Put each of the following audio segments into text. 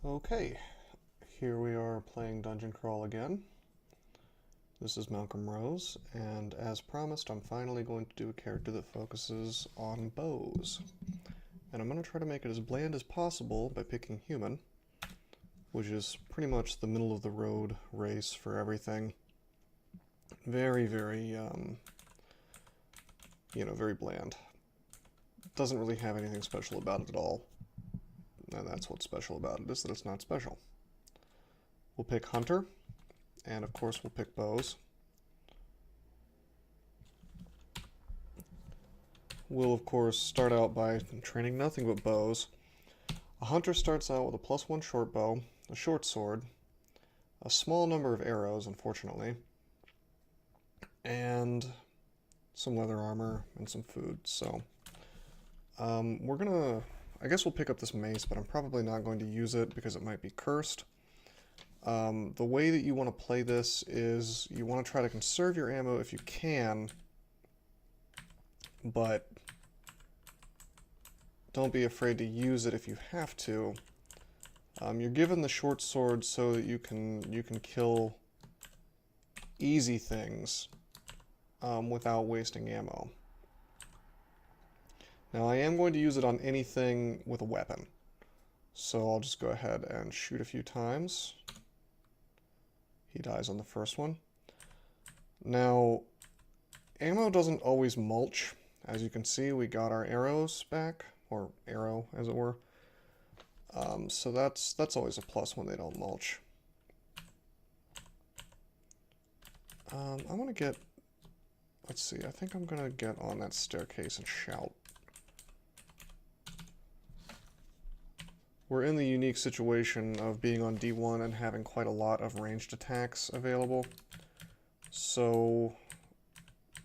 Okay, here we are playing Dungeon Crawl again. This is Malcolm Rose, and as promised, I'm finally going to do a character that focuses on bows. And I'm going to try to make it as bland as possible by picking human, which is pretty much the middle of the road race for everything. Very, very, very bland. Doesn't really have anything special about it at all. And that's what's special about it, is that it's not special. We'll pick Hunter, and of course we'll pick bows. We'll of course start out by training nothing but bows. A hunter starts out with a +1 short bow, a short sword, a small number of arrows, unfortunately, and some leather armor and some food. So I guess we'll pick up this mace, but I'm probably not going to use it because it might be cursed. The way that you want to play this is you want to try to conserve your ammo if you can, but don't be afraid to use it if you have to. You're given the short sword so that you can kill easy things without wasting ammo. Now I am going to use it on anything with a weapon, so I'll just go ahead and shoot a few times. He dies on the first one. Now, ammo doesn't always mulch. As you can see, we got our arrows back, or arrow, as it were. So that's always a plus when they don't mulch. I want to get, let's see, I think I'm going to get on that staircase and shout. We're in the unique situation of being on D1 and having quite a lot of ranged attacks available. So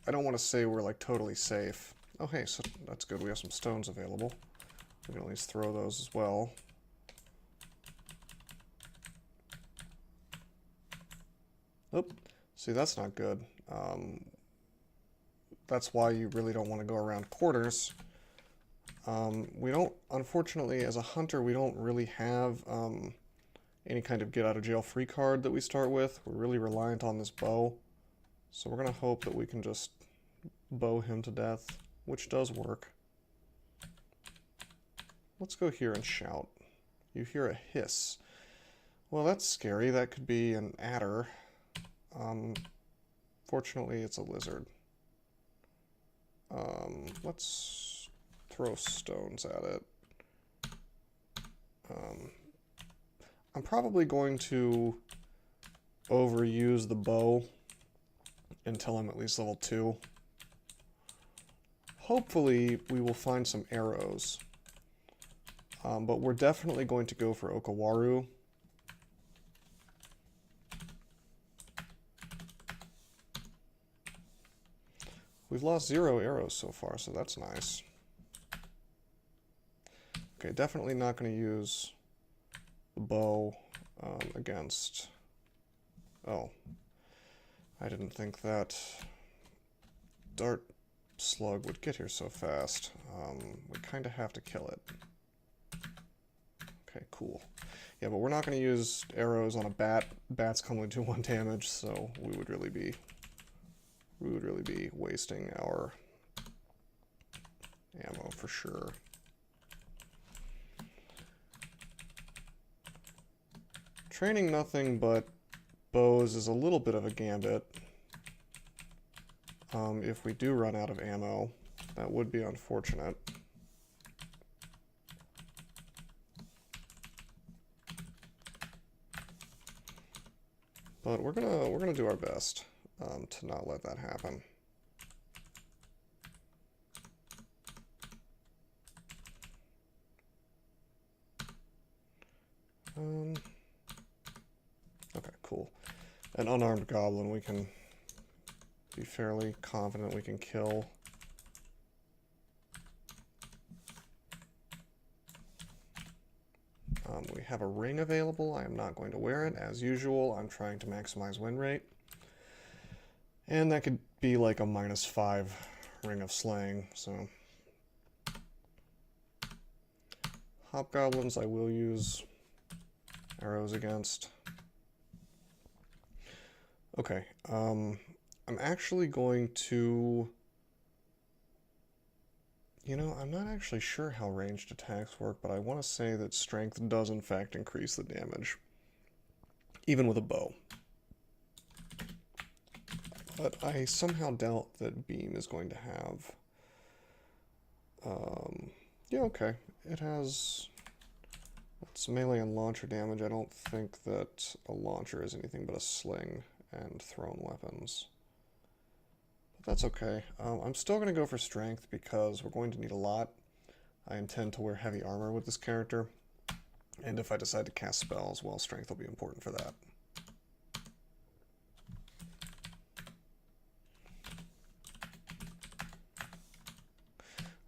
I don't want to say we're like totally safe. Oh hey, so that's good, we have some stones available. We can at least throw those as well. Oop, see that's not good. That's why you really don't want to go around quarters. We don't, unfortunately, as a hunter, we don't really have any kind of get-out-of-jail-free card that we start with. We're really reliant on this bow. So we're going to hope that we can just bow him to death, which does work. Let's go here and shout. You hear a hiss. Well, that's scary. That could be an adder. Fortunately, it's a lizard. Let's throw stones at it. I'm probably going to overuse the bow until I'm at least level 2. Hopefully we will find some arrows, but we're definitely going to go for Okawaru. We've lost 0 arrows so far, so that's nice. Okay, definitely not going to use the bow against... Oh, I didn't think that dart slug would get here so fast. We kind of have to kill it. Okay, cool. Yeah, but we're not going to use arrows on a bat. Bats can only do 1 damage, so we would really be wasting our ammo for sure. Training nothing but bows is a little bit of a gambit. If we do run out of ammo, that would be unfortunate. But we're gonna do our best to not let that happen. Okay, cool. An unarmed goblin we can be fairly confident we can kill. We have a ring available. I am not going to wear it. As usual, I'm trying to maximize win rate. And that could be like a -5 ring of slaying, so. Hobgoblins I will use arrows against. Okay, I'm actually going to... You know, I'm not actually sure how ranged attacks work, but I want to say that strength does in fact increase the damage, even with a bow. But I somehow doubt that beam is going to have... yeah, okay. It has... It's melee and launcher damage. I don't think that a launcher is anything but a sling and thrown weapons. But that's okay. I'm still going to go for strength because we're going to need a lot. I intend to wear heavy armor with this character. And if I decide to cast spells, well, strength will be important for that.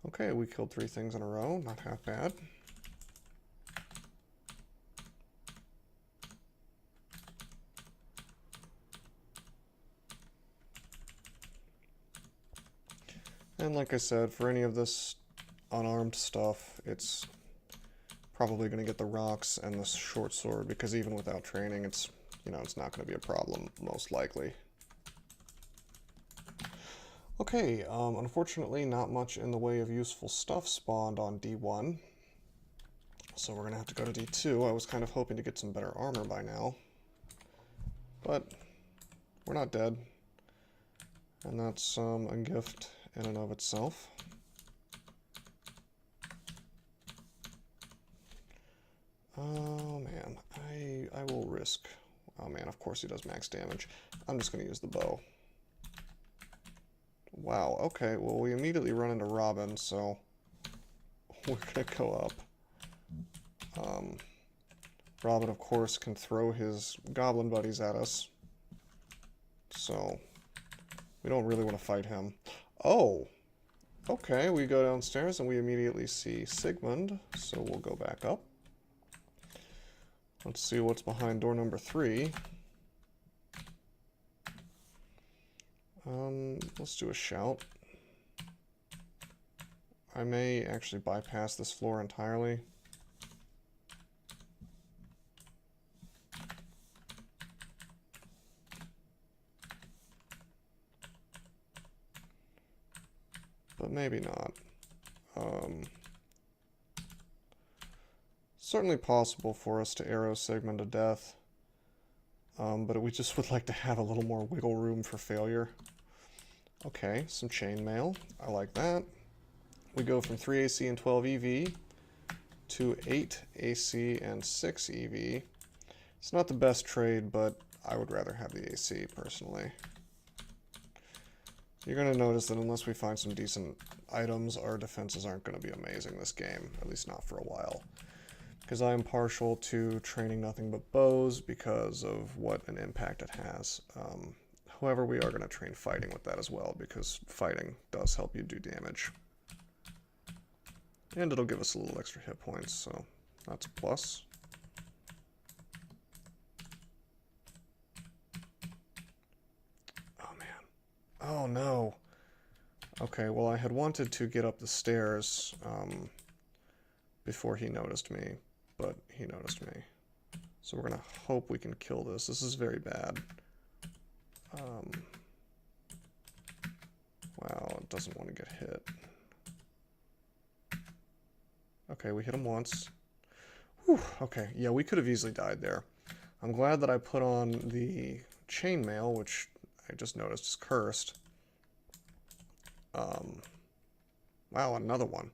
Okay, we killed 3 things in a row. Not half bad. And like I said, for any of this unarmed stuff, it's probably going to get the rocks and the short sword, because even without training, it's, you know, it's not going to be a problem, most likely. Okay, unfortunately not much in the way of useful stuff spawned on D1, so we're going to have to go to D2. I was kind of hoping to get some better armor by now, but we're not dead, and that's a gift in and of itself. Oh man, I will risk. Oh man, of course he does max damage. I'm just going to use the bow. Wow, okay, well we immediately run into Robin, so we're going to go up. Robin, of course, can throw his goblin buddies at us, so we don't really want to fight him. Oh, okay, we go downstairs and we immediately see Sigmund, so we'll go back up. Let's see what's behind door number 3. Let's do a shout. I may actually bypass this floor entirely. But maybe not. Certainly possible for us to arrow Sigmund to death, but we just would like to have a little more wiggle room for failure. Okay, some chainmail. I like that. We go from 3 AC and 12 EV to 8 AC and 6 EV. It's not the best trade, but I would rather have the AC personally. You're going to notice that unless we find some decent items, our defenses aren't going to be amazing this game, at least not for a while. Because I am partial to training nothing but bows because of what an impact it has. However, we are going to train fighting with that as well, because fighting does help you do damage. And it'll give us a little extra hit points, so that's a plus. Oh man. Oh no. Okay, well I had wanted to get up the stairs before he noticed me, but he noticed me. So we're gonna hope we can kill this. This is very bad. Wow, it doesn't want to get hit. Okay, we hit him once. Whew, okay, yeah, we could have easily died there. I'm glad that I put on the chainmail, which I just noticed is cursed. Wow, another one.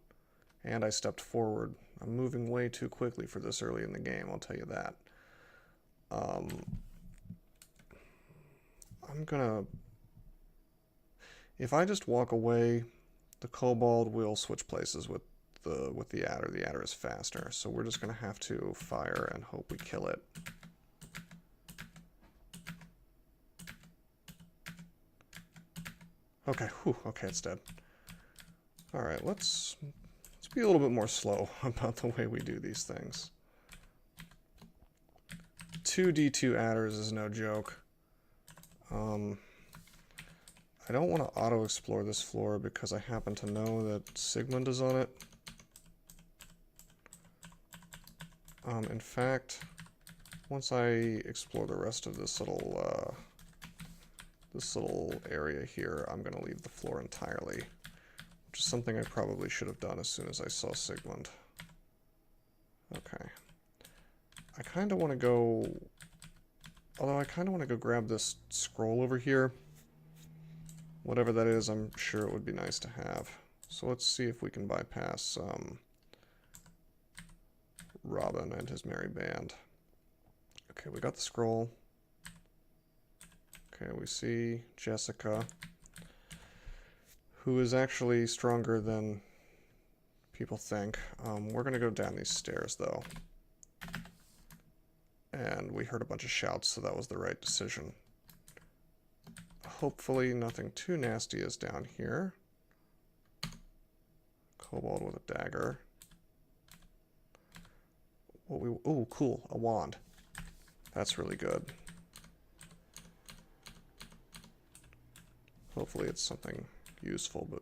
And I stepped forward. I'm moving way too quickly for this early in the game, I'll tell you that. I'm gonna... If I just walk away, the kobold will switch places with the adder. The adder is faster, so we're just gonna have to fire and hope we kill it. Okay, whew, okay, it's dead. Alright, let's be a little bit more slow about the way we do these things. 2 D2 adders is no joke. I don't want to auto-explore this floor because I happen to know that Sigmund is on it. In fact, once I explore the rest of this little area here, I'm going to leave the floor entirely, which is something I probably should have done as soon as I saw Sigmund. Okay. I kind of want to go... Although I kind of want to go grab this scroll over here. Whatever that is, I'm sure it would be nice to have. So let's see if we can bypass Robin and his merry band. Okay, we got the scroll. Okay, we see Jessica, who is actually stronger than people think. We're going to go down these stairs, though. And we heard a bunch of shouts, so that was the right decision. Hopefully nothing too nasty is down here. Kobold with a dagger. Oh, cool, a wand. That's really good. Hopefully it's something useful, but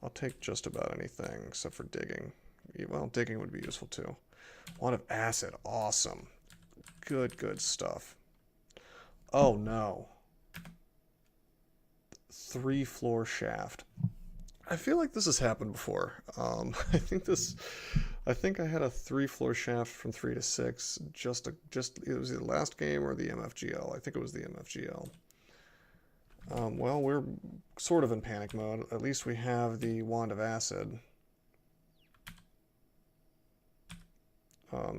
I'll take just about anything except for digging. Well, digging would be useful too. Wand of acid, awesome. Good stuff. Oh no. 3-floor shaft. I feel like this has happened before. I think I had a 3-floor shaft from 3 to 6. It was the last game or the MFGL. I think it was the MFGL. Well, we're sort of in panic mode. At least we have the Wand of Acid.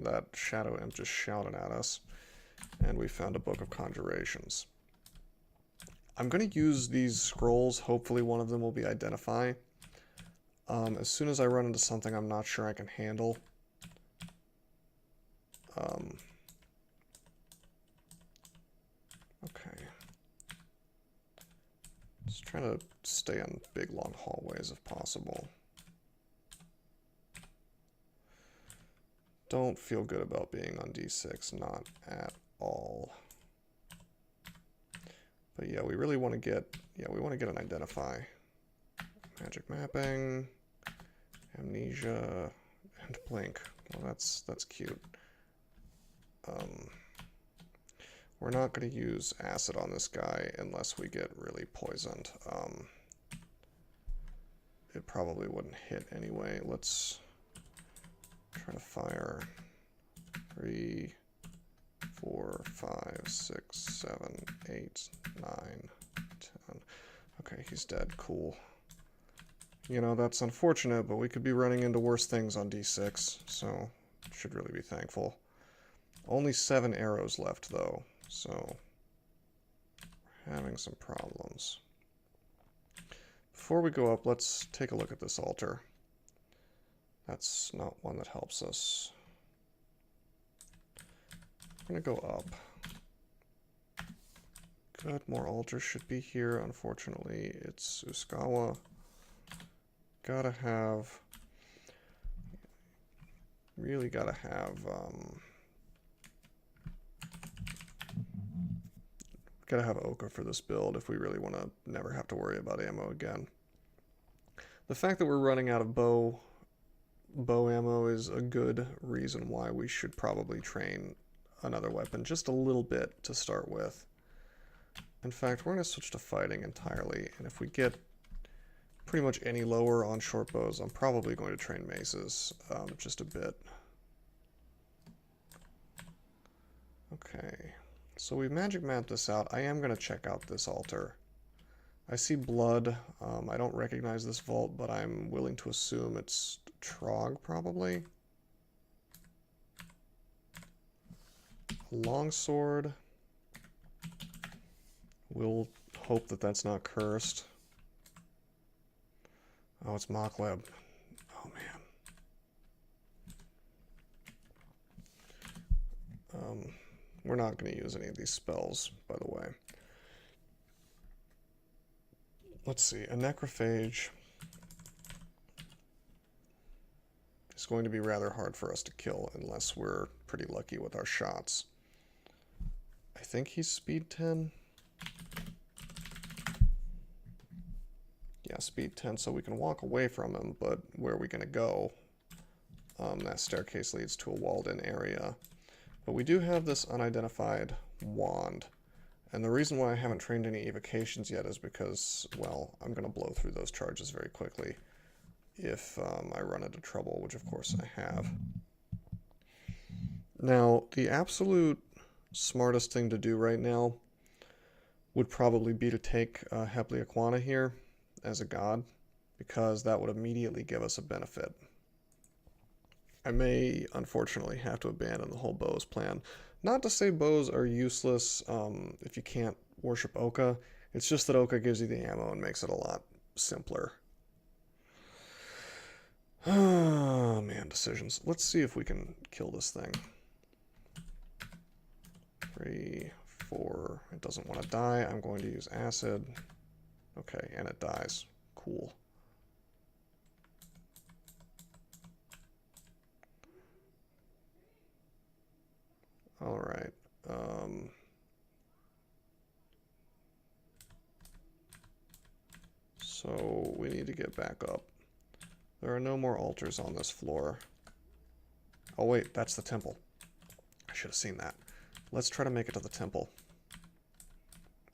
That Shadow Imp just shouted at us. And we found a Book of Conjurations. I'm going to use these scrolls. Hopefully one of them will be Identify. As soon as I run into something I'm not sure I can handle. Okay. Just trying to stay on big, long hallways if possible. Don't feel good about being on D6, not at all. But yeah, we really want to get, we want to get an Identify. Magic Mapping, Amnesia, and Blink. Well, that's cute. We're not going to use acid on this guy unless we get really poisoned. It probably wouldn't hit anyway. Let's try to fire 3, 4, 5, 6, 7, 8, 9, 10. Okay, he's dead. Cool. You know, that's unfortunate, but we could be running into worse things on D6, so should really be thankful. Only 7 arrows left, though, so we're having some problems. Before we go up, let's take a look at this altar. That's not one that helps us. We're going to go up. Good, more altars should be here. Unfortunately, it's Uskawa. Really gotta have Oka for this build if we really want to never have to worry about ammo again. The fact that we're running out of bow ammo is a good reason why we should probably train another weapon just a little bit to start with. In fact, we're going to switch to fighting entirely, and if we get pretty much any lower on short bows, I'm probably going to train maces just a bit. Okay, so we've magic mapped this out. I am going to check out this altar. I see blood. I don't recognize this vault, but I'm willing to assume it's Trog, probably. Longsword. We'll hope that that's not cursed. Oh, it's Mokleb. Oh, man. We're not going to use any of these spells, by the way. Let's see. A Necrophage is going to be rather hard for us to kill unless we're pretty lucky with our shots. I think he's speed 10. Yeah, speed 10, so we can walk away from him, but where are we going to go? That staircase leads to a walled-in area. But we do have this unidentified wand. And the reason why I haven't trained any evocations yet is because, well, I'm going to blow through those charges very quickly if I run into trouble, which of course I have. Now, the absolute smartest thing to do right now would probably be to take Hepliaquana here as a god, because that would immediately give us a benefit. I may, unfortunately, have to abandon the whole bows plan. Not to say bows are useless if you can't worship Oka. It's just that Oka gives you the ammo and makes it a lot simpler. Oh, man, decisions. Let's see if we can kill this thing. 3, 4. It doesn't want to die. I'm going to use acid. Okay, and it dies. Cool. All right. So we need to get back up. There are no more altars on this floor. Oh wait, that's the temple. I should have seen that. Let's try to make it to the temple.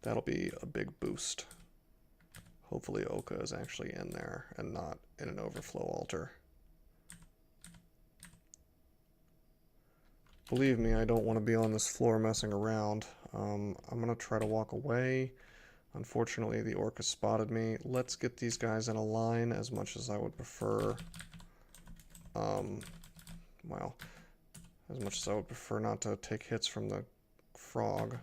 That'll be a big boost. Hopefully Oka is actually in there and not in an overflow altar. Believe me, I don't want to be on this floor messing around. I'm going to try to walk away. Unfortunately, the orc has spotted me. Let's get these guys in a line as much as I would prefer. Well, as much as I would prefer not to take hits from the frog.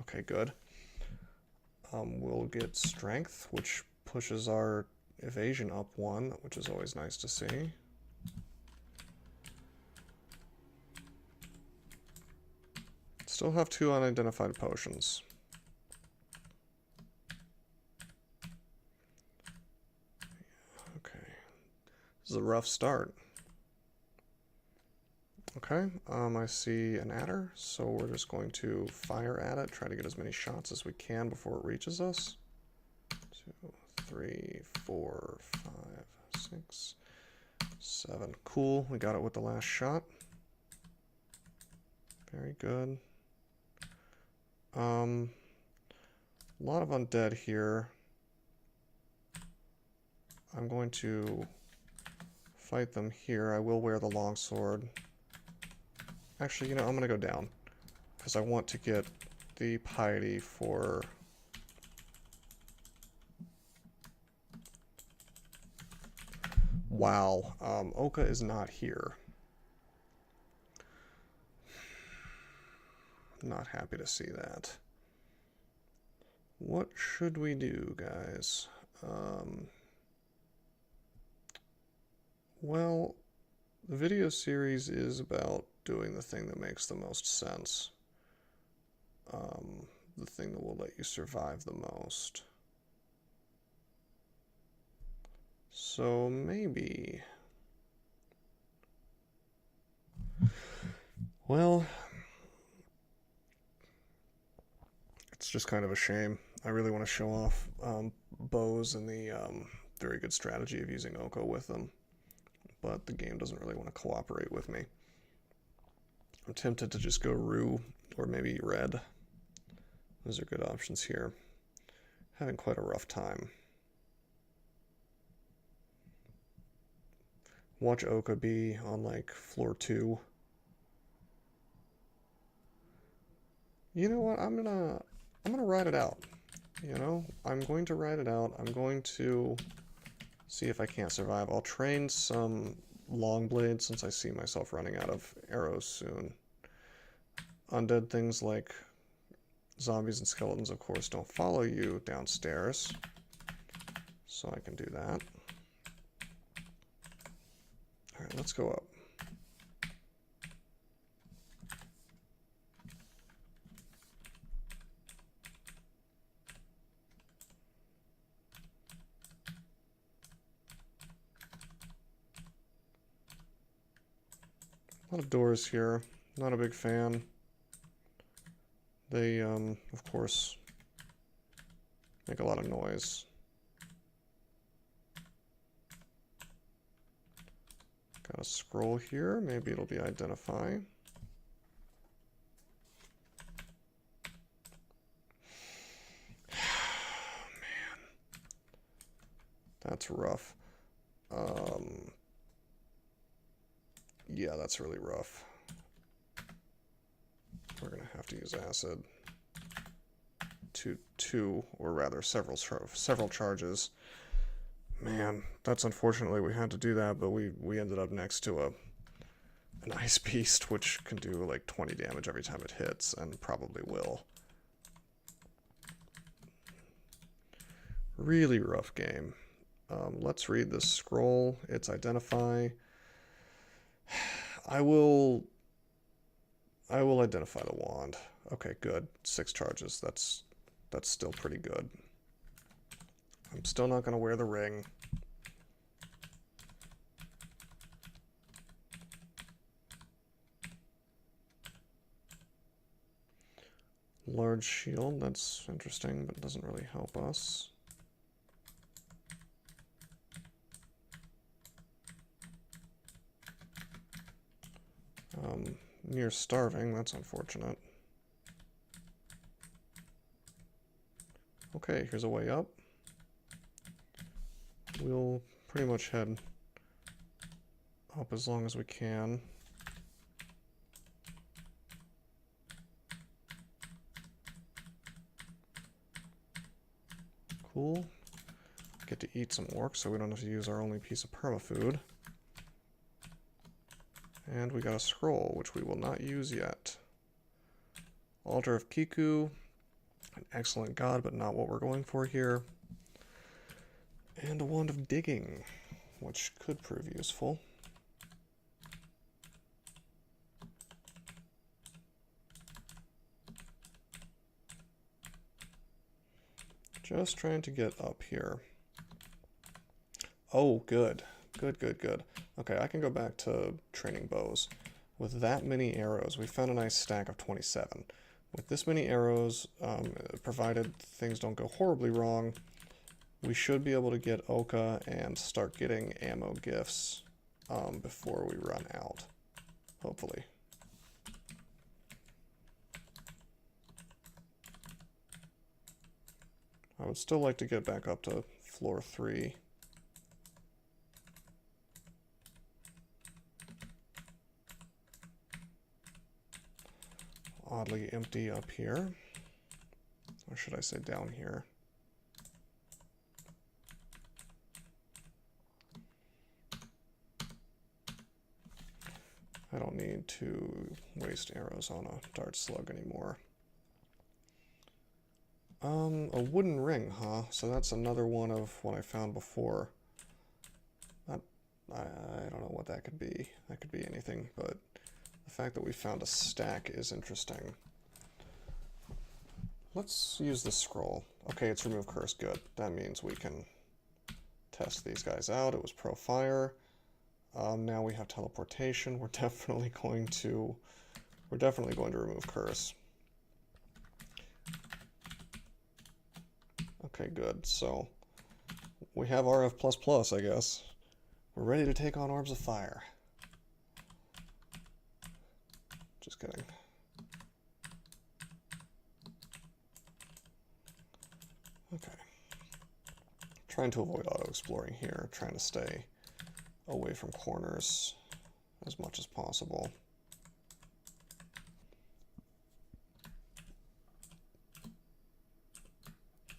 Okay, good. We'll get strength, which pushes our evasion up 1, which is always nice to see. Still have 2 unidentified potions. Okay. This is a rough start. Okay, I see an adder, so we're just going to fire at it, try to get as many shots as we can before it reaches us. 2, 3, 4, 5, 6, 7. Cool, we got it with the last shot. Very good. A lot of undead here. I'm going to fight them here. I will wear the longsword. Actually, you know, I'm going to go down because I want to get the piety for... Wow, Oka is not here. Not happy to see that. What should we do, guys? Well, the video series is about doing the thing that makes the most sense. The thing that will let you survive the most. So maybe... Well... It's just kind of a shame. I really want to show off bows and the very good strategy of using Oka with them. But the game doesn't really want to cooperate with me. I'm tempted to just go Rue or maybe Red. Those are good options here. Having quite a rough time. Watch Oka be on like floor 2. You know what? I'm gonna ride it out. You know, I'm going to ride it out. I'm going to see if I can't survive. I'll train some long blades since I see myself running out of arrows soon. Undead things like zombies and skeletons, of course, don't follow you downstairs. So I can do that. Alright, let's go up. A lot of doors here. Not a big fan. They, of course, make a lot of noise. Got a scroll here. Maybe it'll be identify. Man, that's rough. Yeah, that's really rough. We're gonna have to use acid. Two, or rather several charges. Man, that's unfortunately we had to do that, but we ended up next to an ice beast, which can do like 20 damage every time it hits, and probably will. Really rough game. Let's read this scroll. It's identify. I will identify the wand. Okay, good. 6 charges. That's still pretty good. I'm still not going to wear the ring. Large shield, that's interesting, but doesn't really help us. Near starving, that's unfortunate. Okay, here's a way up. We'll pretty much head up as long as we can. Cool. Get to eat some orcs so we don't have to use our only piece of permafood. And we got a scroll, which we will not use yet. Altar of CeHu, an excellent god, but not what we're going for here. And a wand of digging, which could prove useful. Just trying to get up here. Oh, good. Good. Okay, I can go back to training bows. With that many arrows, we found a nice stack of 27. With this many arrows, provided things don't go horribly wrong, we should be able to get Oka and start getting ammo gifts before we run out, hopefully. I would still like to get back up to floor 3. Oddly empty up here. Or should I say down here? I don't need to waste arrows on a dart slug anymore. A wooden ring, huh? So that's another one of what I found before. I don't know what that could be. That could be anything, but the fact that we found a stack is interesting. Let's use this scroll. Okay, it's remove curse. Good. That means we can test these guys out. It was pro fire. Now we have teleportation. We're definitely going to remove curse. Okay, good. So we have RF++, I guess. We're ready to take on orbs of fire. Just kidding. Okay. Trying to avoid auto-exploring here, trying to stay away from corners as much as possible.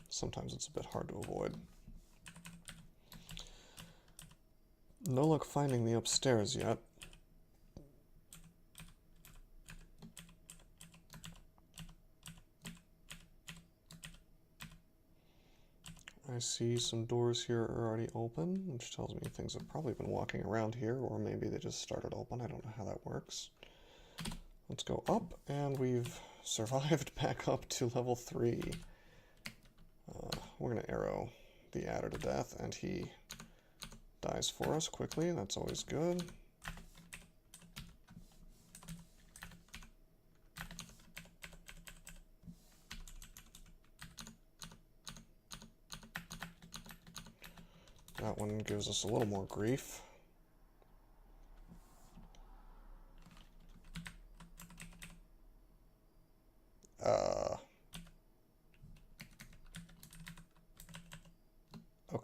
Sometimes it's a bit hard to avoid. No luck finding the upstairs yet. I see some doors here are already open, which tells me things have probably been walking around here, or maybe they just started open. I don't know how that works. Let's go up, and we've survived back up to level 3. We're going to arrow the adder to death, and he dies for us quickly. That's always good. That one gives us a little more grief.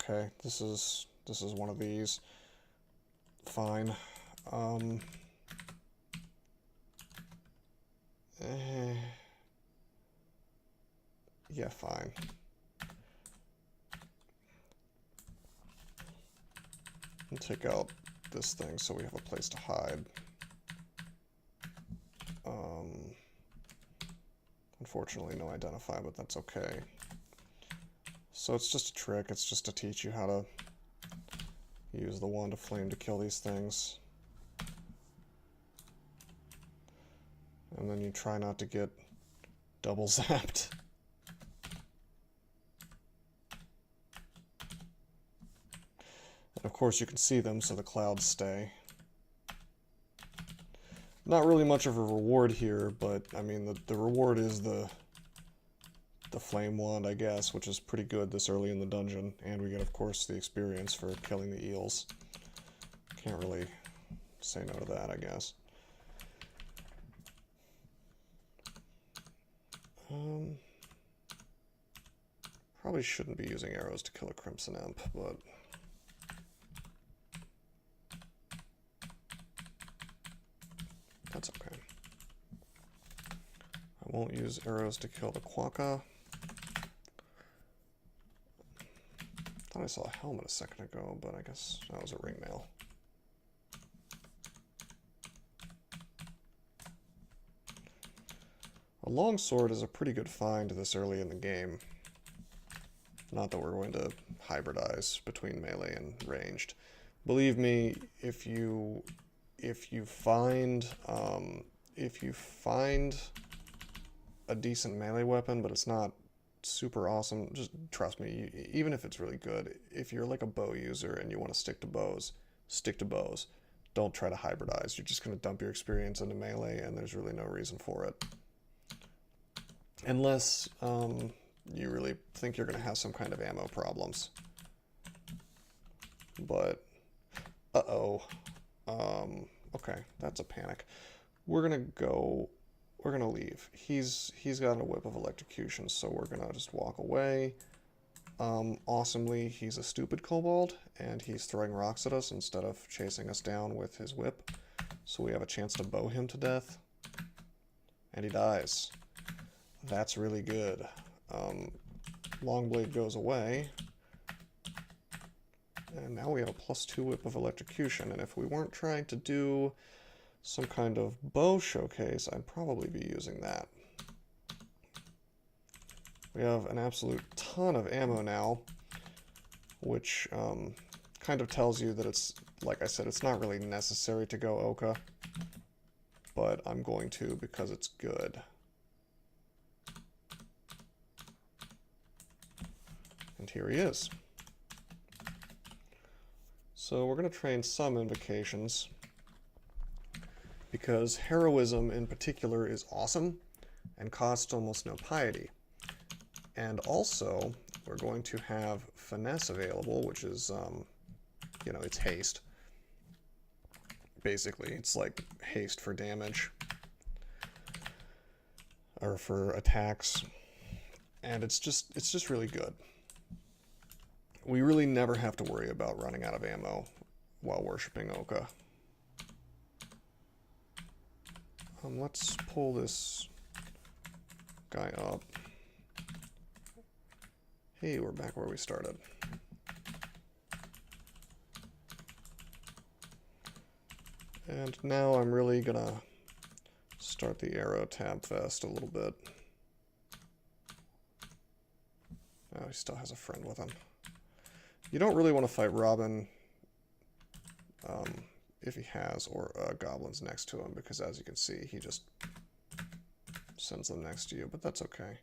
okay. This is one of these. Fine. Yeah, fine. We'll take out this thing so we have a place to hide. Unfortunately, no identify, but that's okay. So it's just a trick. It's just to teach you how to use the wand of flame to kill these things. And then you try not to get double zapped. And of course you can see them, so the clouds stay. Not really much of a reward here, but I mean the reward is the flame wand, I guess, which is pretty good this early in the dungeon, and we get, of course, the experience for killing the eels. Can't really say no to that, I guess. Probably shouldn't be using arrows to kill a crimson imp, but that's okay. I won't use arrows to kill the quokka. I saw a helmet a second ago, but I guess that was a ringmail. A longsword is a pretty good find this early in the game. Not that we're going to hybridize between melee and ranged. Believe me, if you find a decent melee weapon, but it's not super awesome, just trust me, even if it's really good, if you're like a bow user and you want to stick to bows, stick to bows. Don't try to hybridize. You're just going to dump your experience into melee, and there's really no reason for it. Unless you really think you're going to have some kind of ammo problems. But, okay, that's a panic. We're gonna leave. He's got a whip of electrocution, so we're gonna just walk away. Awesomely, he's a stupid kobold, and he's throwing rocks at us instead of chasing us down with his whip. So we have a chance to bow him to death. And he dies. That's really good. Longblade goes away. And now we have a +2 whip of electrocution, and if we weren't trying to do some kind of bow showcase, I'd probably be using that. We have an absolute ton of ammo now, which kind of tells you that it's, like I said, it's not really necessary to go Oka, but I'm going to because it's good. And here he is. So we're going to train some invocations, because heroism in particular is awesome and costs almost no piety. And also, we're going to have finesse available, which is, you know, it's haste. Basically, it's like haste for damage, or for attacks, and it's just really good. We really never have to worry about running out of ammo while worshipping Oka. Let's pull this guy up. Hey, we're back where we started. And now I'm really gonna start the arrow tab fest a little bit. Oh, he still has a friend with him. You don't really want to fight Robin if he has, or goblins next to him, because as you can see, he just sends them next to you, but that's okay.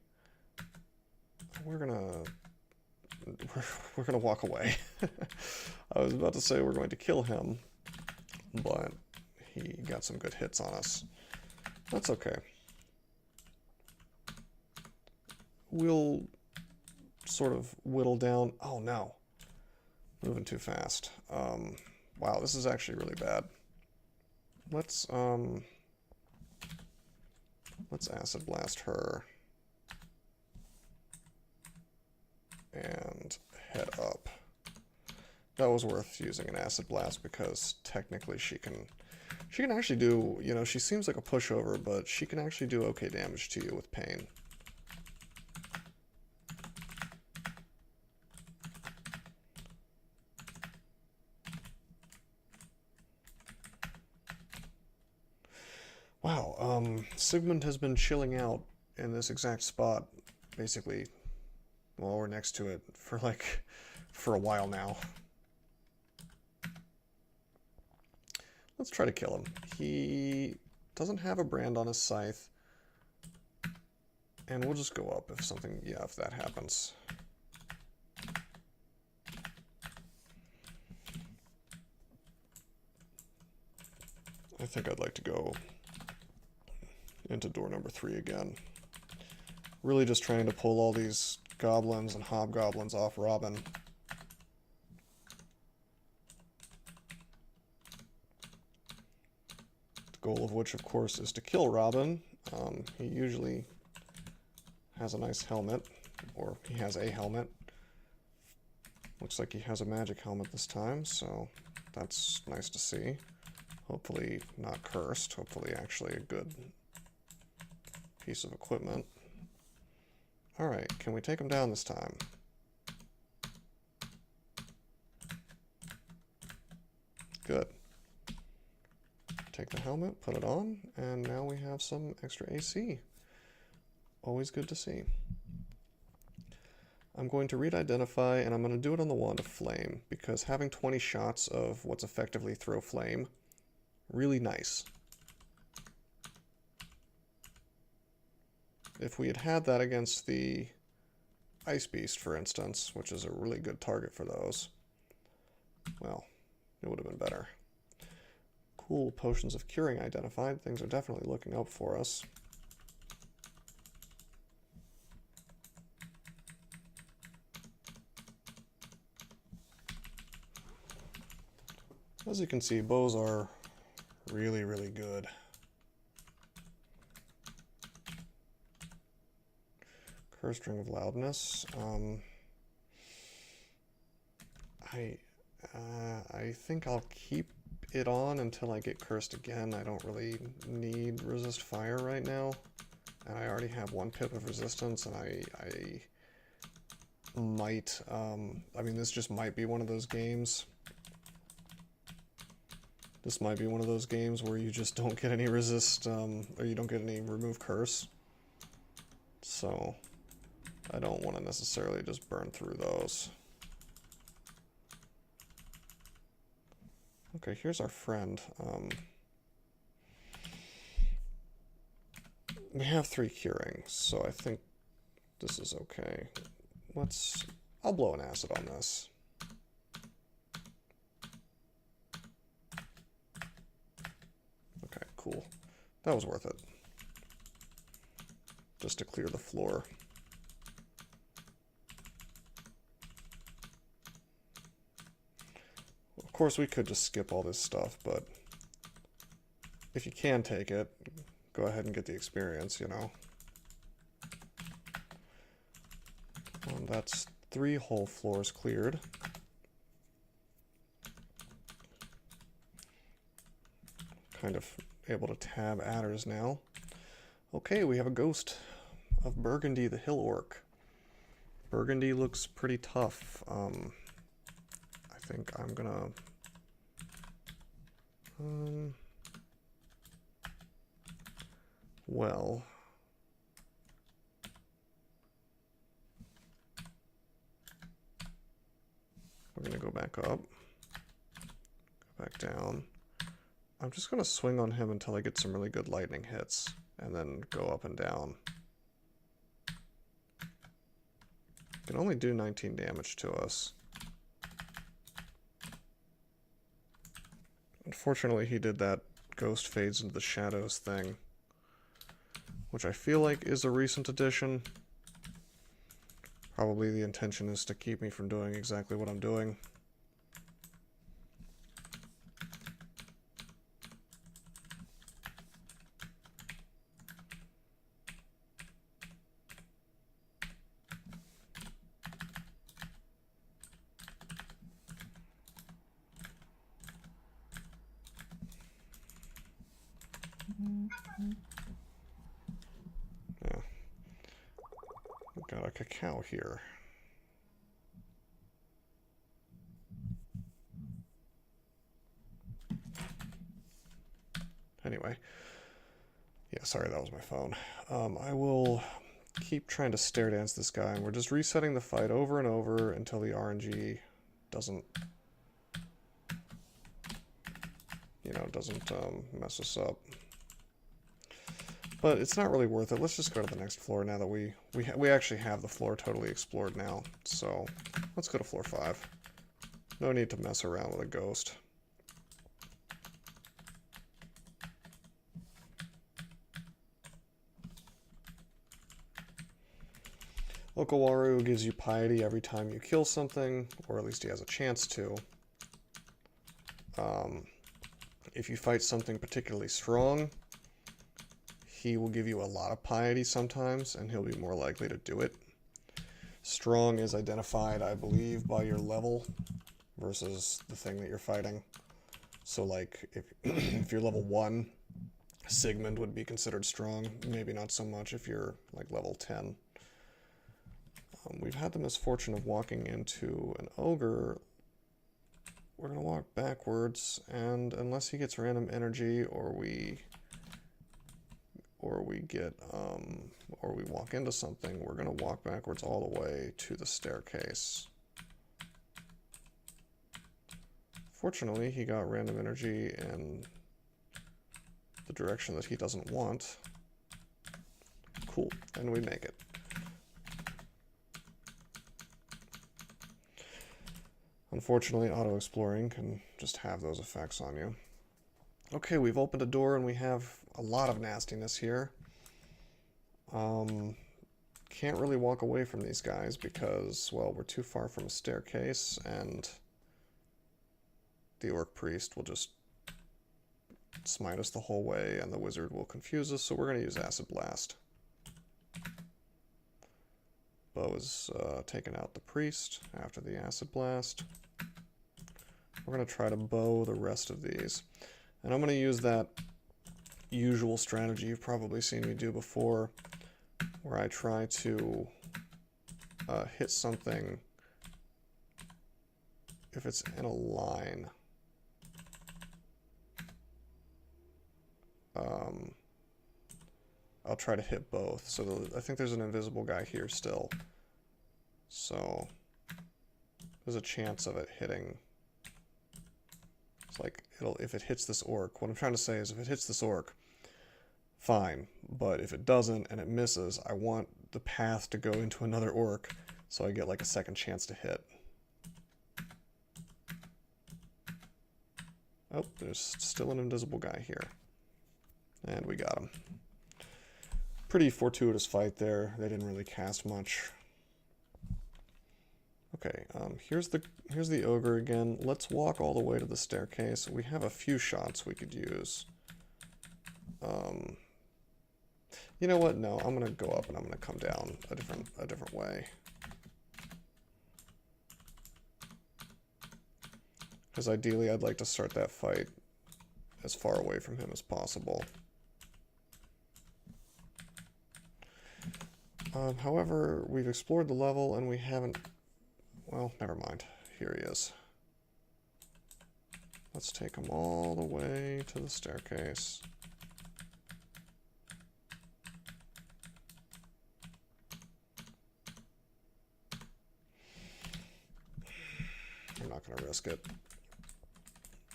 We're gonna walk away. I was about to say we're going to kill him, but he got some good hits on us. That's okay. We'll sort of whittle down. Oh no, moving too fast. Wow, this is actually really bad. Let's acid blast her and head up. that was worth using an acid blast because technically she can actually do, you know, she seems like a pushover, but she can actually do okay damage to you with pain. Wow, Sigmund has been chilling out in this exact spot, basically, while we're next to it, for a while now. Let's try to kill him. He doesn't have a brand on his scythe, and we'll just go up if something, yeah, if that happens. I think I'd like to go into door number 3 again. Really just trying to pull all these goblins and hobgoblins off Robin. The goal of which, of course, is to kill Robin. He usually has a nice helmet, or he has a helmet. Looks like he has a magic helmet this time, so that's nice to see. Hopefully not cursed, hopefully actually a good piece of equipment. Alright, can we take him down this time? Good. Take the helmet, put it on, and now we have some extra AC. Always good to see. I'm going to read Identify, and I'm going to do it on the Wand of Flame, because having 20 shots of what's effectively Throw Flame, really nice. If we had had that against the Ice Beast, for instance, which is a really good target for those, well, it would have been better. Cool, potions of curing identified. Things are definitely looking up for us. As you can see, bows are really, really good. Cursed Ring of Loudness. I think I'll keep it on until I get cursed again. I don't really need resist fire right now, and I already have 1 pip of resistance, and I might, I mean, this just might be one of those games. This might be one of those games where you just don't get any resist, or you don't get any remove curse. So I don't want to necessarily just burn through those. Okay, here's our friend. We have 3 curing, so I think this is okay. I'll blow an acid on this. Okay, cool. That was worth it. Just to clear the floor. Of course, we could just skip all this stuff, but if you can take it, go ahead and get the experience, you know. And that's 3 whole floors cleared. Kind of able to tab adders now. Okay, we have a ghost of Burgundy the Hill Orc. Burgundy looks pretty tough. I think I'm gonna... well... we're gonna go back up. Go back down. I'm just gonna swing on him until I get some really good lightning hits, and then go up and down. Can only do 19 damage to us. Unfortunately, he did that ghost fades into the shadows thing, which I feel like is a recent addition. Probably the intention is to keep me from doing exactly what I'm doing. Yeah. We've got a cacao here. Anyway. Yeah, sorry, that was my phone. I will keep trying to stare dance this guy, and we're just resetting the fight over and over until the RNG doesn't, doesn't mess us up. But it's not really worth it. Let's just go to the next floor now that we actually have the floor totally explored now. So let's go to floor 5. No need to mess around with a ghost. Okawaru gives you piety every time you kill something, or at least he has a chance to. If you fight something particularly strong, he will give you a lot of piety sometimes, and he'll be more likely to do it. Strong is identified, I believe, by your level versus the thing that you're fighting. So, like, if you're level 1, Sigmund would be considered strong. Maybe not so much if you're, like, level 10. We've had the misfortune of walking into an ogre. We're going to walk backwards, and unless he gets random energy or we walk into something, we're going to walk backwards all the way to the staircase. Fortunately, he got random energy in the direction that he doesn't want. Cool, and we make it. Unfortunately, auto-exploring can just have those effects on you. Okay, we've opened a door and we have a lot of nastiness here. Can't really walk away from these guys because, well, we're too far from a staircase, and the orc priest will just smite us the whole way, and the wizard will confuse us, so we're going to use Acid Blast. Bow is taking out the priest after the Acid Blast. We're going to try to bow the rest of these. And I'm going to use that usual strategy you've probably seen me do before, where I try to hit something if it's in a line. I'll try to hit both. So I think there's an invisible guy here still. So there's a chance of it hitting. It's like, if it hits this orc, what I'm trying to say is if it hits this orc, fine. But if it doesn't and it misses, I want the path to go into another orc so I get like a second chance to hit. Oh, there's still an invisible guy here. And we got him. Pretty fortuitous fight there. They didn't really cast much. Okay, here's the ogre again. Let's walk all the way to the staircase. We have a few shots we could use. You know what? No, I'm gonna go up and I'm gonna come down a different way. Because ideally, I'd like to start that fight as far away from him as possible. However, we've explored the level and we haven't... Well, never mind. Here he is. Let's take him all the way to the staircase. I'm not going to risk it.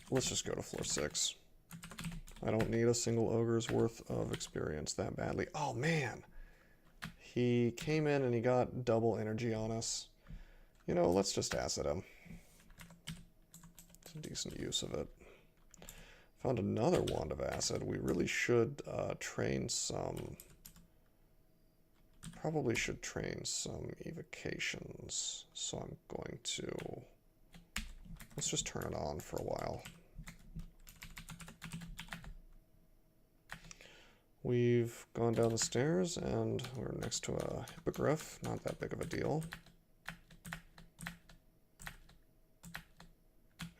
Let's just go to floor 6. I don't need a single ogre's worth of experience that badly. Oh, man! He came in and he got double energy on us. You know, let's just acid him. It's a decent use of it. Found another wand of acid. We really should train some... Probably should train some evocations. So I'm going to... Let's just turn it on for a while. We've gone down the stairs and we're next to a hippogriff. Not that big of a deal.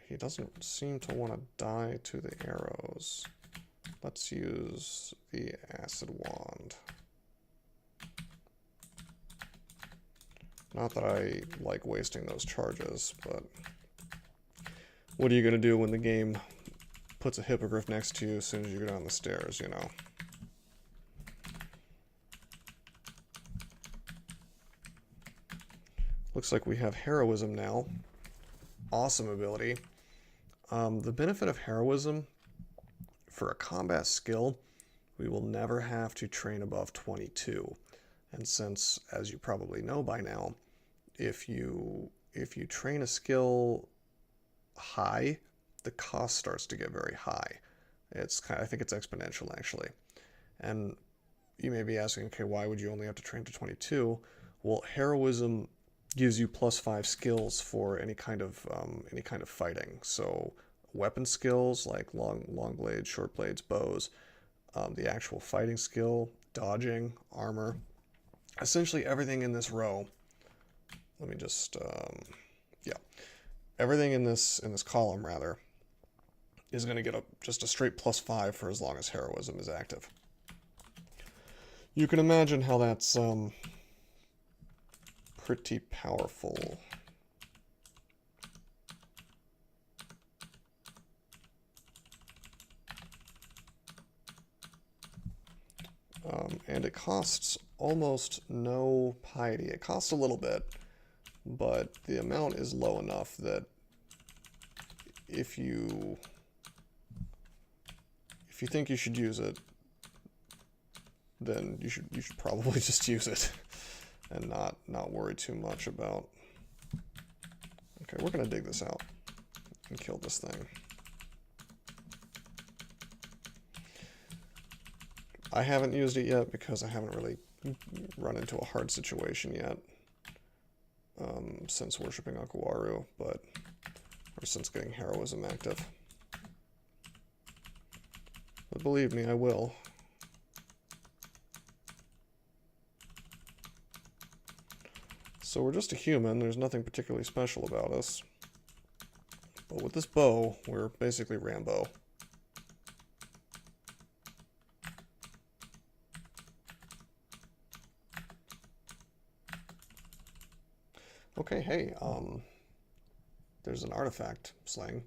He doesn't seem to want to die to the arrows. Let's use the acid wand. Not that I like wasting those charges, but what are you going to do when the game puts a hippogriff next to you as soon as you go down the stairs, you know? Looks like we have heroism now. Awesome ability. The benefit of heroism, for a combat skill, we will never have to train above 22. And since, as you probably know by now, if you train a skill high, the cost starts to get very high. I think it's exponential, actually. And you may be asking, okay, why would you only have to train to 22? Well, heroism gives you +5 skills for any kind of fighting. So weapon skills like long blades, short blades, bows, the actual fighting skill, dodging, armor, essentially everything in this row. Let me just yeah, everything in this column rather is going to get just a straight +5 for as long as heroism is active. You can imagine how that's pretty powerful. And it costs almost no piety. It costs a little bit, but the amount is low enough that if you think you should use it, then you should probably just use it and not worry too much about. Okay, we're gonna dig this out and kill this thing. I haven't used it yet because I haven't really run into a hard situation yet since worshipping Okawaru, or since getting heroism active. But believe me, I will. So we're just a human, there's nothing particularly special about us. But with this bow, we're basically Rambo. Okay, hey, there's an artifact sling.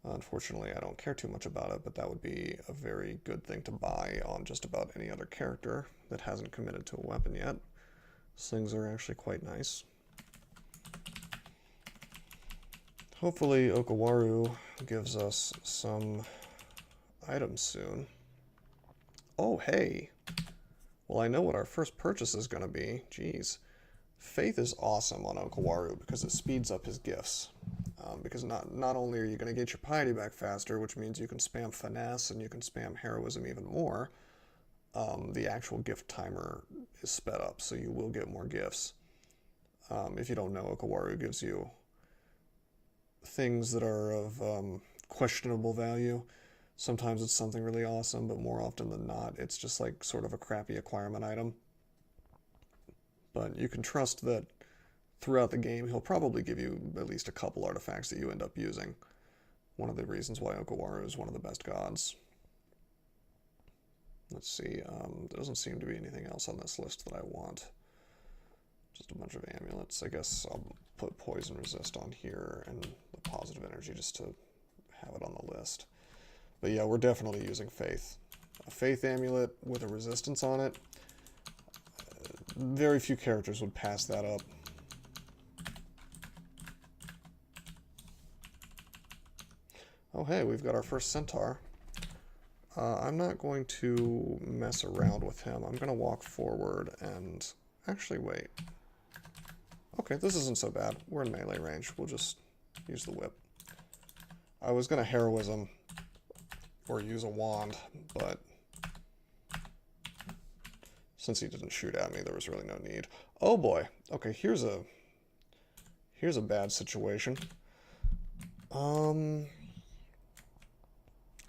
Unfortunately, I don't care too much about it, but that would be a very good thing to buy on just about any other character that hasn't committed to a weapon yet. Slings are actually quite nice. Hopefully Okawaru gives us some items soon. Oh, hey! Well, I know what our first purchase is going to be. Jeez. Faith is awesome on Okawaru because it speeds up his gifts. Because not only are you going to get your piety back faster, which means you can spam finesse and you can spam heroism even more, the actual gift timer is sped up, so you will get more gifts. If you don't know, Okawaru gives you things that are of questionable value. Sometimes it's something really awesome, but more often than not, it's just like sort of a crappy acquirement item. But you can trust that throughout the game, he'll probably give you at least a couple artifacts that you end up using. One of the reasons why Okawaru is one of the best gods. Let's see, there doesn't seem to be anything else on this list that I want. Just a bunch of amulets. I guess I'll put poison resist on here and the positive energy just to have it on the list. But yeah, we're definitely using faith. A faith amulet with a resistance on it. Very few characters would pass that up. Oh hey, we've got our first centaur. I'm not going to mess around with him. I'm going to walk forward and... Actually, wait. Okay, this isn't so bad. We're in melee range. We'll just use the whip. I was going to heroism or use a wand, but since he didn't shoot at me, there was really no need. Oh boy. Okay, here's a bad situation.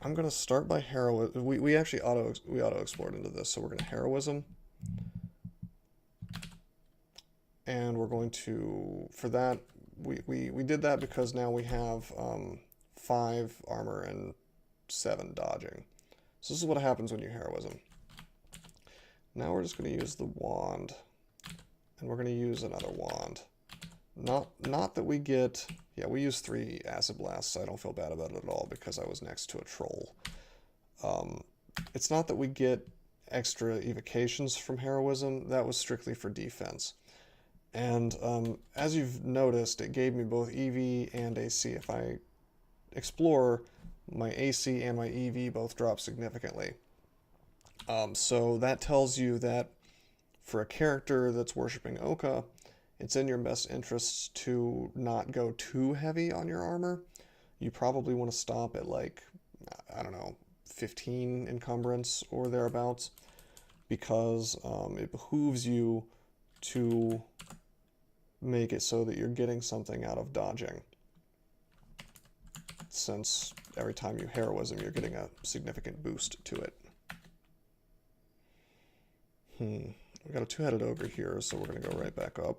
I'm going to start by heroism. We actually auto-explored into this, so we're going to heroism. And we're going to, for that, we did that because now we have 5 armor and 7 dodging. So this is what happens when you heroism. Now we're just going to use the wand. And we're going to use another wand. Not that we get... Yeah, we use 3 acid blasts. I don't feel bad about it at all because I was next to a troll. It's not that we get extra evocations from heroism. That was strictly for defense. And as you've noticed, it gave me both EV and AC. If I explore, my AC and my EV both drop significantly. So that tells you that for a character that's worshipping Oka, it's in your best interests to not go too heavy on your armor. You probably want to stop at like, I don't know, 15 encumbrance or thereabouts, because it behooves you to make it so that you're getting something out of dodging. Since every time you heroism, you're getting a significant boost to it. We got a 2-headed ogre here, so we're going to go right back up.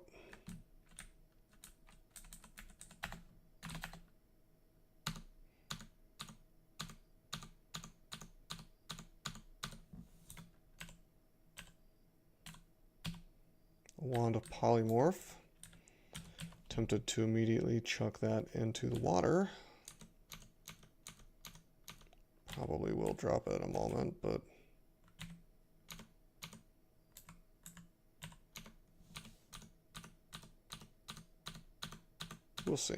A wand of polymorph. Tempted to immediately chuck that into the water. Probably will drop it in a moment, but... we'll see.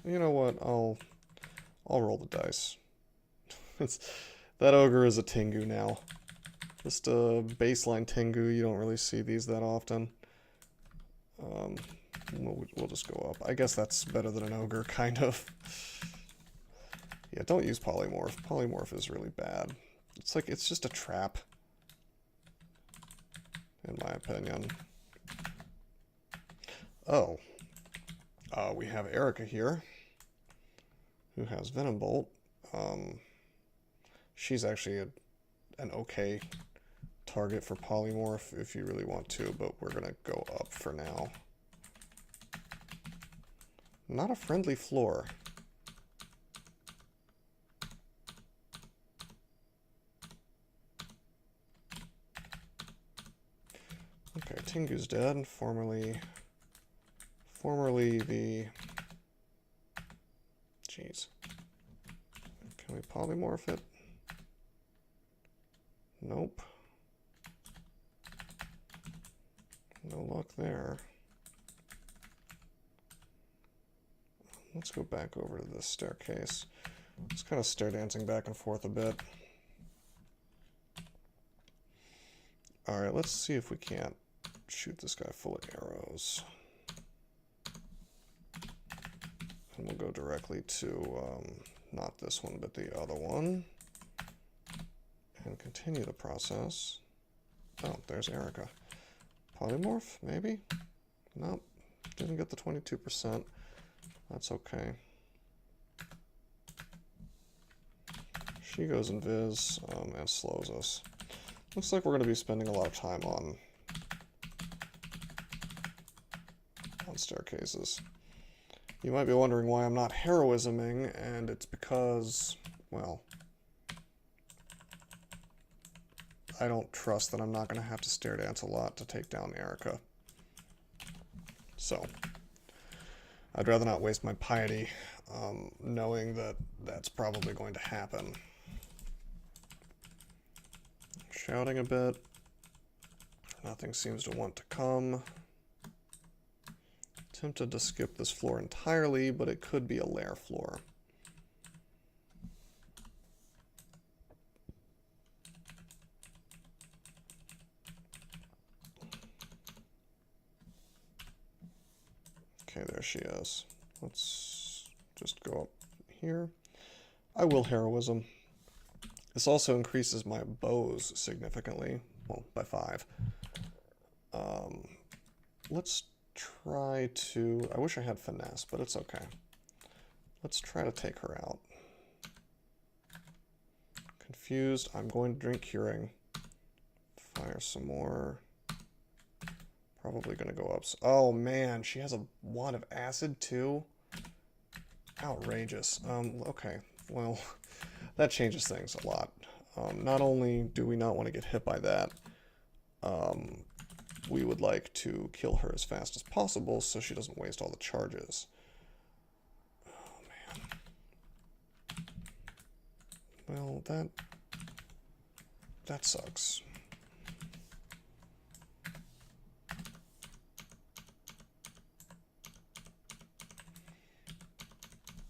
You know what? I'll roll the dice. That ogre is a Tengu now. Just a baseline Tengu. You don't really see these that often. We'll just go up. I guess that's better than an ogre, kind of. Yeah, don't use polymorph. Polymorph is really bad. It's just a trap, in my opinion. Oh. We have Erica here, who has Venom Bolt. She's actually an okay target for polymorph if you really want to, but we're going to go up for now. Not a friendly floor. Okay, Tengu's dead, formerly the... Jeez. Can we polymorph it? Nope. No luck there. Let's go back over to this staircase. Just kind of stair dancing back and forth a bit. Alright, let's see if we can't shoot this guy full of arrows. And we'll go directly to, not this one, but the other one. And continue the process. Oh, there's Erica. Polymorph, maybe? Nope. Didn't get the 22%. That's okay. She goes invis and slows us. Looks like we're going to be spending a lot of time on staircases. You might be wondering why I'm not heroisming, and it's because, well, I don't trust that I'm not going to have to stair dance a lot to take down Erica. So, I'd rather not waste my piety knowing that that's probably going to happen. Shouting a bit. Nothing seems to want to come. Tempted to skip this floor entirely, but it could be a lair floor. Okay, there she is. Let's just go up here. I will heroism. This also increases my bows significantly. Well, by 5. Let's try to... I wish I had finesse, but it's okay. Let's try to take her out. Confused. I'm going to drink curing. Fire some more. Probably going to go up. Oh, man. She has a wand of acid, too? Outrageous. Okay. well, that changes things a lot. Not only do we not want to get hit by that, we would like to kill her as fast as possible so she doesn't waste all the charges. Oh, man. Well, that sucks.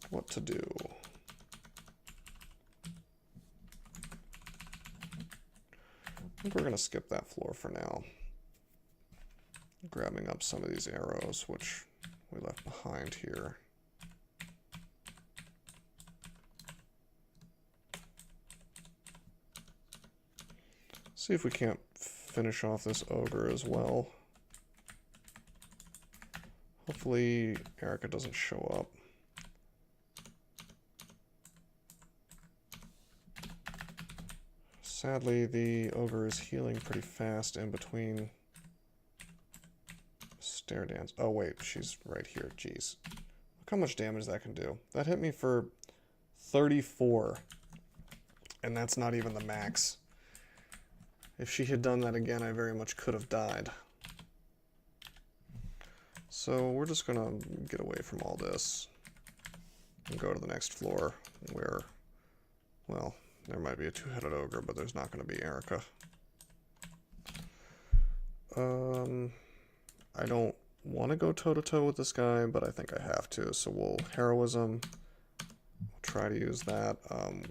What to do? I think we're going to skip that floor for now. Grabbing up some of these arrows, which we left behind here. See if we can't finish off this ogre as well. Hopefully Erica doesn't show up. Sadly, the ogre is healing pretty fast in between stair dance. Oh wait, she's right here. Jeez. Look how much damage that can do. That hit me for 34. And that's not even the max. If she had done that again, I very much could have died. So we're just gonna get away from all this and go to the next floor where, well, there might be a two-headed ogre, but there's not going to be Erica. I don't want to go toe-to-toe with this guy, but I think I have to. So we'll heroism. We'll try to use that.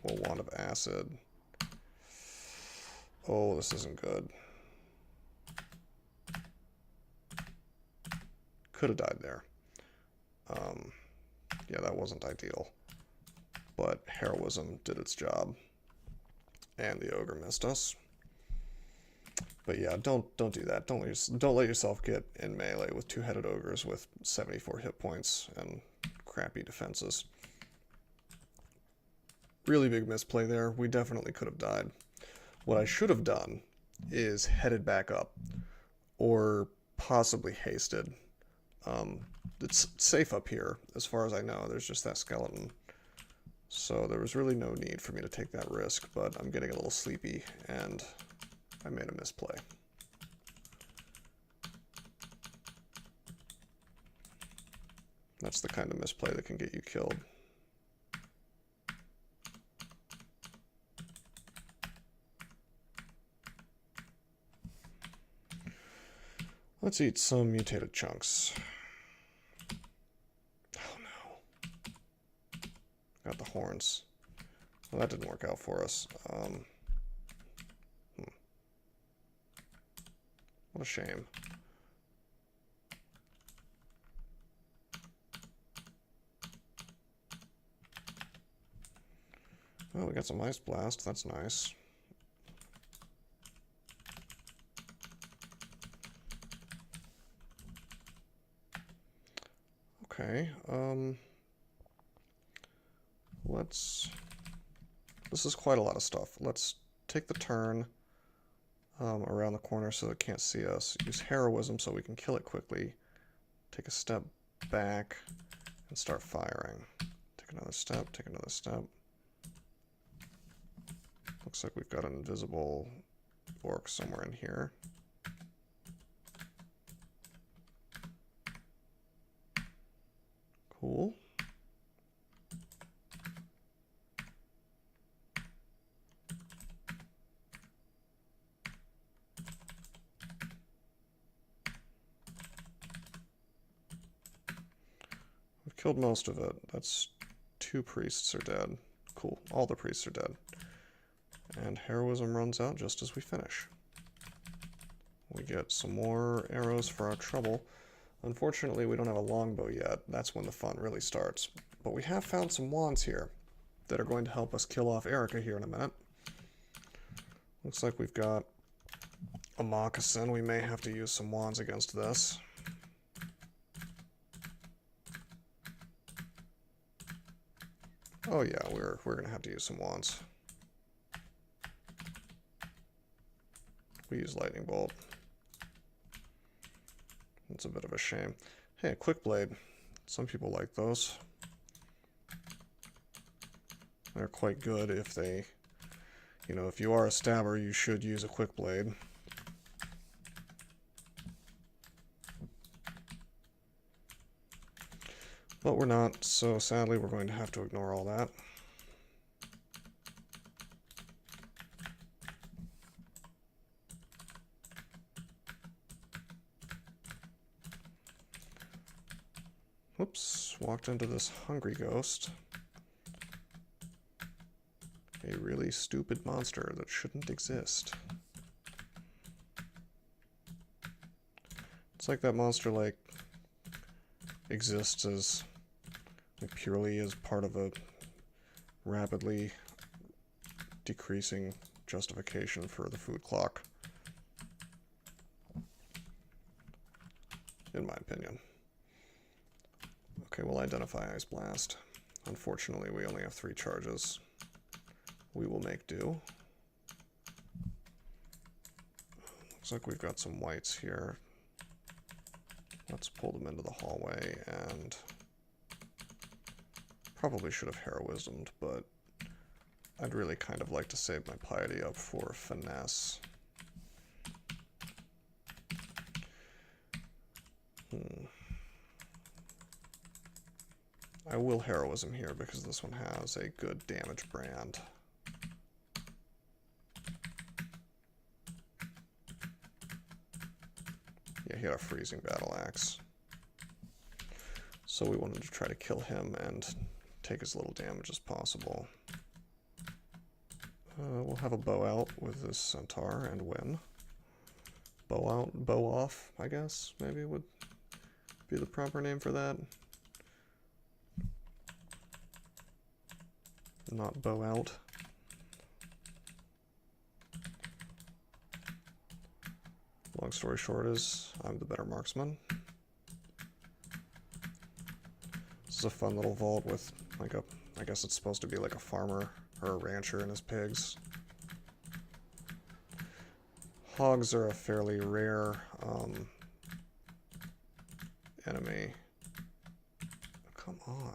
We'll Wand of Acid. Oh, this isn't good. Could have died there. Yeah, that wasn't ideal. But heroism did its job. And the ogre missed us. But yeah, don't do that. Don't let yourself get in melee with two-headed ogres with 74 hit points and crappy defenses. Really big misplay there. We definitely could have died. What I should have done is headed back up, or possibly hasted. It's safe up here, as far as I know. There's just that skeleton. So there was really no need for me to take that risk, but I'm getting a little sleepy, and I made a misplay. That's the kind of misplay that can get you killed. Let's eat some mutated chunks. Oh no. Got the horns. Well, that didn't work out for us. What a shame. Oh, we got some ice blast. That's nice. Okay, this is quite a lot of stuff. Let's take the turn around the corner so it can't see us. Use heroism so we can kill it quickly. Take a step back and start firing. Take another step, take another step. Looks like we've got an invisible orc somewhere in here. Cool. We've killed most of it. That's 2 priests are dead. Cool. All the priests are dead. And heroism runs out just as we finish. We get some more arrows for our trouble. Unfortunately, we don't have a longbow yet. That's when the fun really starts. But we have found some wands here that are going to help us kill off Erica here in a minute. Looks like we've got a moccasin. We may have to use some wands against this. Oh yeah, we're gonna have to use some wands. We use lightning bolt. It's a bit of a shame. Hey, a quick blade. Some people like those. They're quite good if they, you know, if you are a stabber, you should use a quick blade. But we're not, so sadly we're going to have to ignore all that. Whoops, walked into this hungry ghost. A really stupid monster that shouldn't exist. It's like that monster, like, exists as, like, purely as part of a rapidly decreasing justification for the food clock. In my opinion. Okay, we'll identify Ice Blast. Unfortunately, we only have 3 charges. We will make do. Looks like we've got some whites here. Let's pull them into the hallway, and probably should have heroismed, but I'd really kind of like to save my piety up for finesse. I will heroism here because this one has a good damage brand. Yeah, he had a freezing battle axe. So we wanted to try to kill him and take as little damage as possible. We'll have a bow out with this centaur and win. Bow out, bow off, I guess, maybe would be the proper name for that. Not bow out. Long story short is, I'm the better marksman. This is a fun little vault with, like a, I guess it's supposed to be like a farmer or a rancher and his pigs. Hogs are a fairly rare enemy. Come on.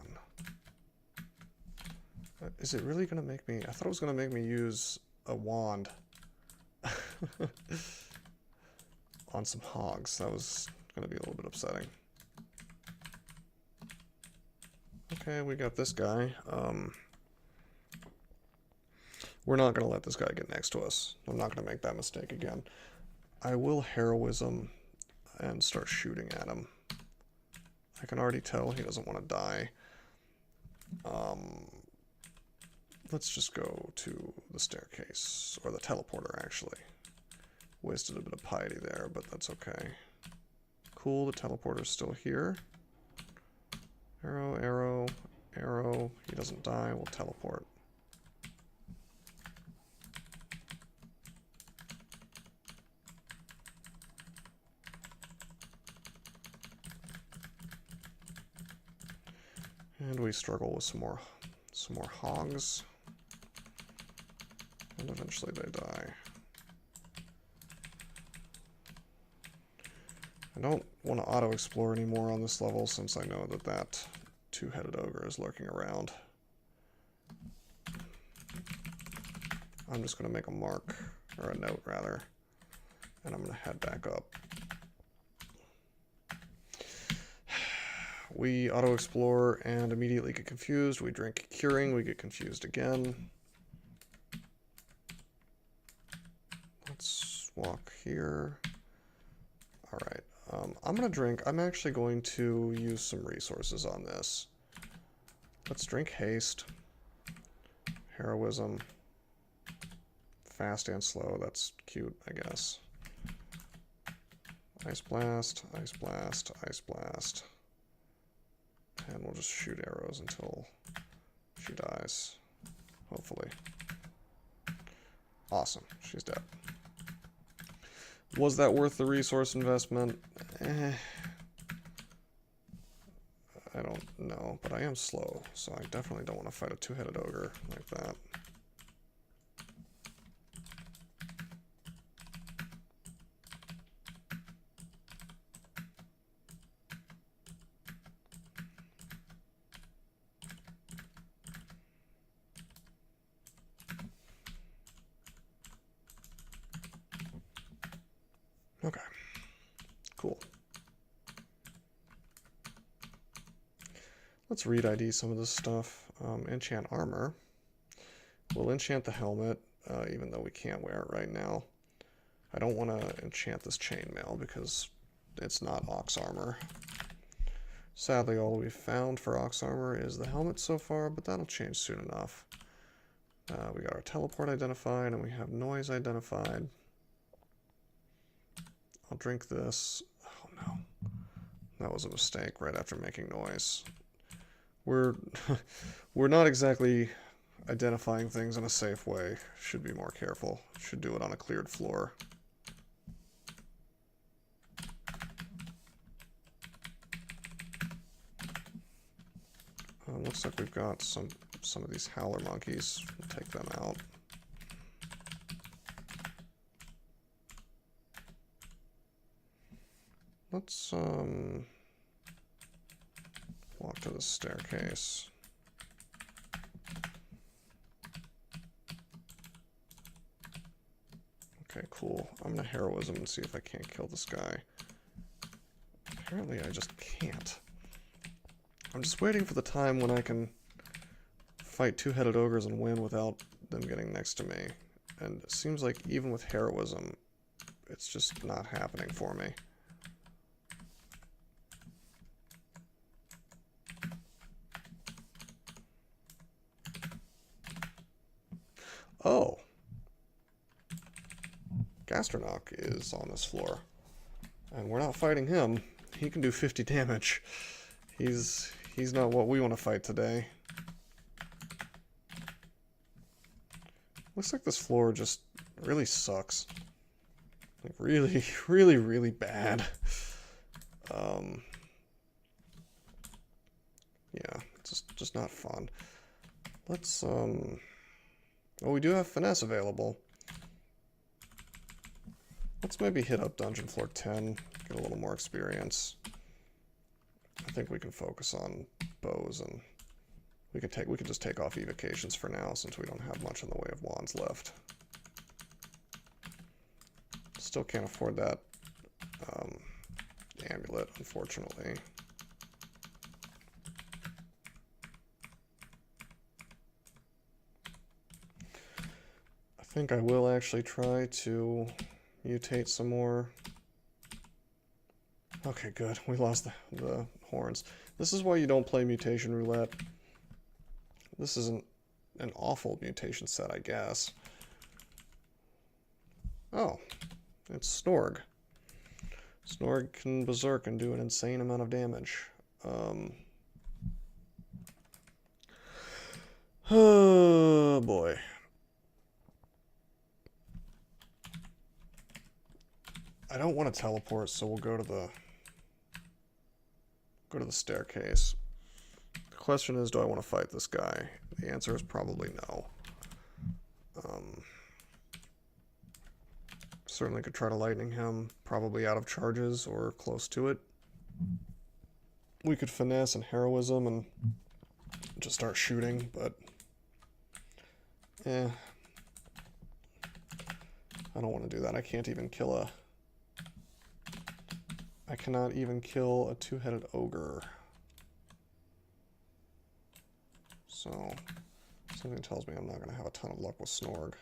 Is it really gonna make me, I thought it was gonna make me use a wand on some hogs. That was gonna be a little bit upsetting. Okay, we got this guy. We're not gonna let this guy get next to us. I'm not gonna make that mistake again. I will heroism and start shooting at him. I can already tell he doesn't want to die. Let's just go to the staircase, or the teleporter, actually. Wasted a bit of piety there, but that's okay. Cool, the teleporter's still here. Arrow, arrow, arrow. He doesn't die, we'll teleport. And we struggle with some more hogs. And eventually they die. I don't want to auto-explore anymore on this level since I know that that two-headed ogre is lurking around. I'm just going to make a mark, or a note rather, and I'm going to head back up. We auto-explore and immediately get confused. We drink curing, we get confused again. Let's walk here. Alright, I'm going to drink. I'm actually going to use some resources on this. Let's drink haste. Heroism. Fast and slow, that's cute, I guess. Ice blast, ice blast, ice blast. And we'll just shoot arrows until she dies. Hopefully. Awesome. She's dead. Was that worth the resource investment? I don't know, but I am slow, so I definitely don't want to fight a two-headed ogre like that. Let's read ID some of this stuff. Enchant armor. We'll enchant the helmet, even though we can't wear it right now. I don't want to enchant this chainmail because it's not ox armor. Sadly, all we've found for ox armor is the helmet so far, but that'll change soon enough. We got our teleport identified, and we have noise identified. I'll drink this. Oh no. That was a mistake right after making noise. We're not exactly identifying things in a safe way. Should be more careful. Should do it on a cleared floor. Looks like we've got some of these howler monkeys. We'll take them out. Let's walk to the staircase. Okay, cool. I'm gonna heroism and see if I can't kill this guy. Apparently I just can't. I'm just waiting for the time when I can fight two-headed ogres and win without them getting next to me. And it seems like even with heroism, it's just not happening for me. Oh. Gastronach is on this floor. And we're not fighting him. He can do 50 damage. He's not what we want to fight today. Looks like this floor just really sucks. Like really, really, really bad. Yeah, it's just not fun. Let's well, we do have finesse available. Let's maybe hit up dungeon floor 10, get a little more experience. I think we can focus on bows, and we can just take off evocations for now since we don't have much in the way of wands left. Still can't afford that amulet, unfortunately. I think I will actually try to mutate some more. Okay, good. We lost the horns. This is why you don't play mutation roulette. This isn't an awful mutation set, I guess. Oh, it's Snorg. Snorg can berserk and do an insane amount of damage. Oh boy. I don't want to teleport, so we'll go to the staircase. The question is, do I want to fight this guy? The answer is probably no. Certainly could try to lightning him, probably out of charges or close to it. We could finesse and heroism and just start shooting, but I don't want to do that. I can't even kill a... I cannot even kill a two-headed ogre. So, something tells me I'm not going to have a ton of luck with Snorg.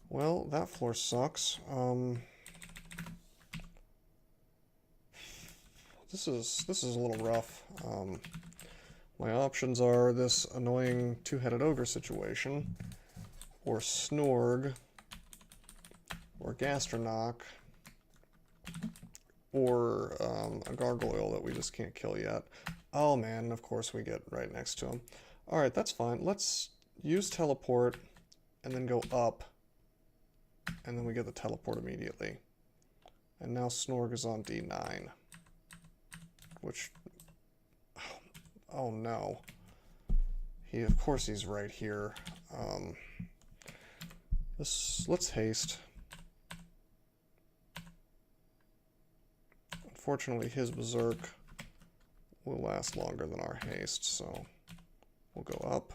Well, that floor sucks. This is a little rough. My options are this annoying two-headed ogre situation, or Snorg, or Gastronach, or a gargoyle that we just can't kill yet. Oh man, and of course we get right next to him. Alright, that's fine. Let's use teleport and then go up, and then we get the teleport immediately. And now Snorg is on D9. Which... oh no. Of course he's right here. Let's haste. Unfortunately, his berserk will last longer than our haste, so we'll go up.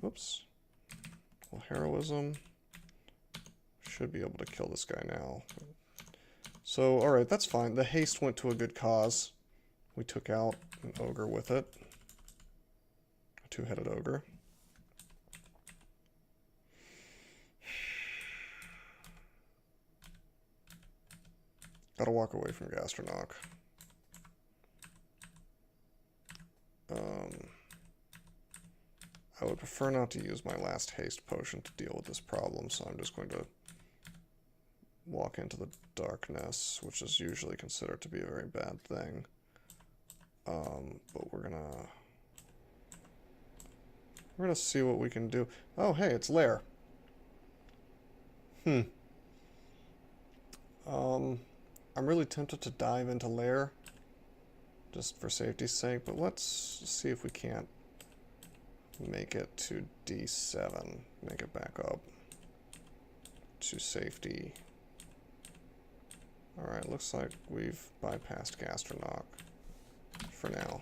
Whoops. heroism. Should be able to kill this guy now. So, alright, that's fine. The haste went to a good cause. We took out an ogre with it. A two-headed ogre. Gotta walk away from Gastronach. I would prefer not to use my last haste potion to deal with this problem, so I'm just going to walk into the darkness, which is usually considered to be a very bad thing. But we're gonna see what we can do. Oh, hey, it's Lair. I'm really tempted to dive into Lair, just for safety's sake, but let's see if we can't make it to D7. Make it back up to safety. Alright, looks like we've bypassed Gastronach for now.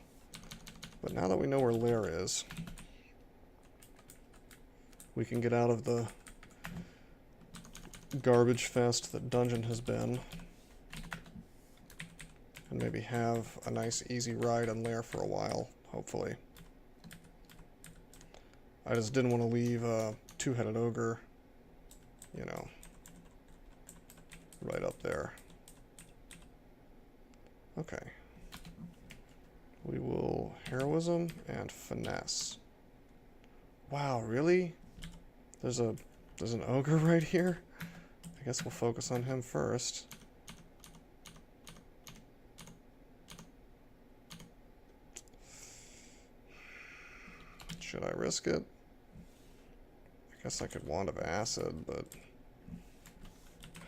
But now that we know where Lair is, we can get out of the garbage fest that Dungeon has been. And maybe have a nice easy ride on Lair for a while, hopefully. I just didn't want to leave a two-headed ogre, you know, right up there. Okay. We will heroism and finesse. Wow, really? There's an ogre right here? I guess we'll focus on him first. Should I risk it? I guess I could Wand of Acid, but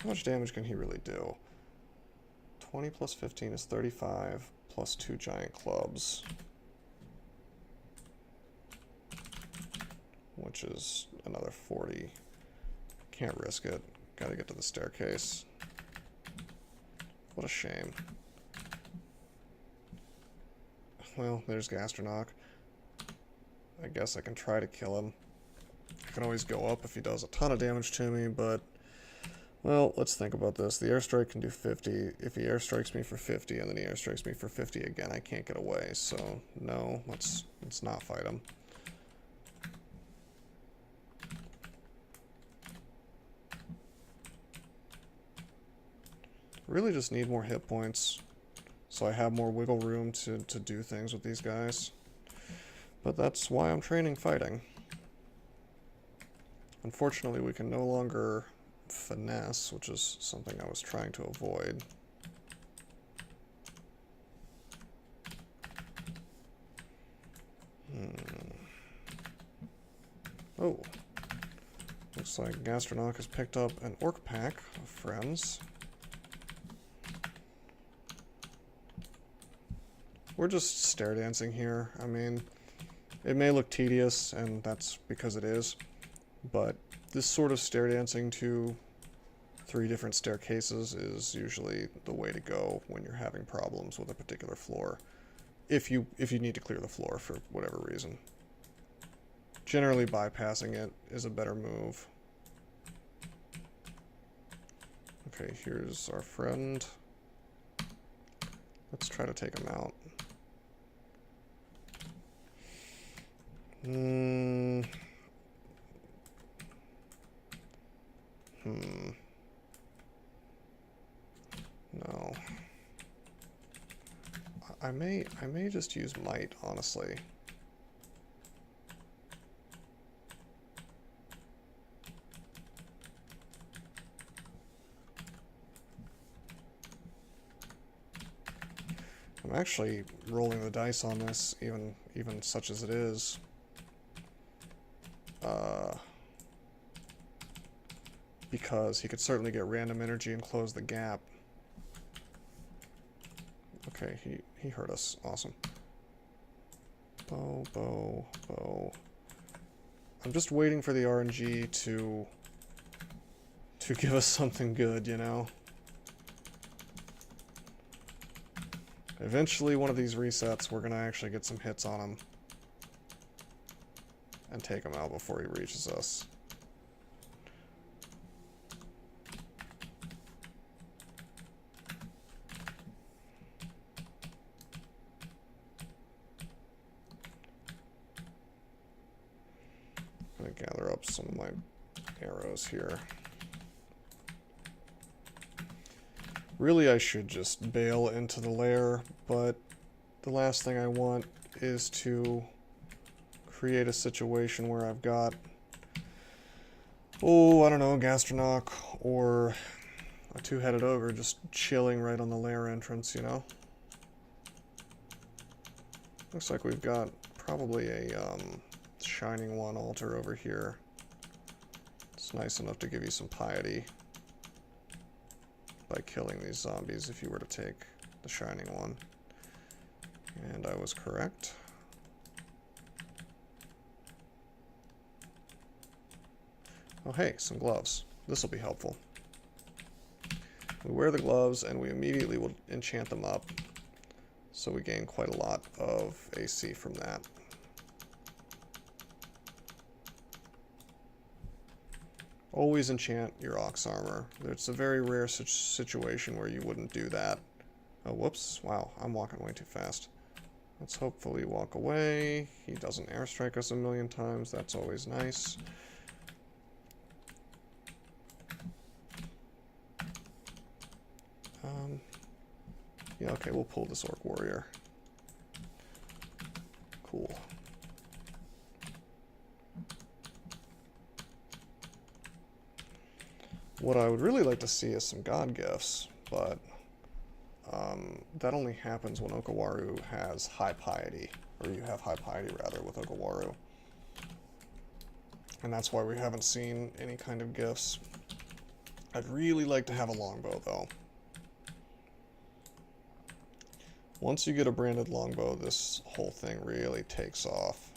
how much damage can he really do? 20 plus 15 is 35, plus 2 giant clubs, which is another 40. Can't risk it. Gotta get to the staircase. What a shame. Well, there's Gastronach. I guess I can try to kill him. I can always go up if he does a ton of damage to me, but... well, let's think about this. The airstrike can do 50. If he airstrikes me for 50 and then he airstrikes me for 50 again, I can't get away. So, no, let's not fight him. Really just need more hit points, so I have more wiggle room to do things with these guys. But that's why I'm training fighting. Unfortunately, we can no longer finesse, which is something I was trying to avoid. Oh. Looks like Gastronach has picked up an orc pack of friends. We're just stair dancing here. I mean, it may look tedious, and that's because it is, but this sort of stair dancing to 3 different staircases is usually the way to go when you're having problems with a particular floor, if you need to clear the floor for whatever reason. Generally, bypassing it is a better move. Okay, here's our friend. Let's try to take him out. No. I may just use might, honestly. I'm actually rolling the dice on this, even such as it is. Because he could certainly get random energy and close the gap. Okay, he hurt us. Awesome. Bow, bow, bow. I'm just waiting for the RNG to give us something good, you know? Eventually, one of these resets, we're gonna actually get some hits on him. And take him out before he reaches us. gather up some of my arrows here. Really, I should just bail into the lair, but the last thing I want is to create a situation where I've got, oh, I don't know, a Gastronach or a two-headed ogre just chilling right on the lair entrance, you know? Looks like we've got probably a Shining One altar over here. It's nice enough to give you some piety by killing these zombies if you were to take the Shining One. And I was correct. Oh hey, some gloves. This will be helpful. We wear the gloves and we immediately will enchant them up. So we gain quite a lot of AC from that. Always enchant your ox armor. It's a very rare situation where you wouldn't do that. Oh, whoops. Wow, I'm walking way too fast. Let's hopefully walk away. He doesn't airstrike us a million times. That's always nice. Yeah, okay, we'll pull this Orc Warrior. Cool. What I would really like to see is some god gifts, but that only happens when Okawaru has high piety, or you have high piety rather with Okawaru. And that's why we haven't seen any kind of gifts. I'd really like to have a longbow though. Once you get a branded longbow, this whole thing really takes off.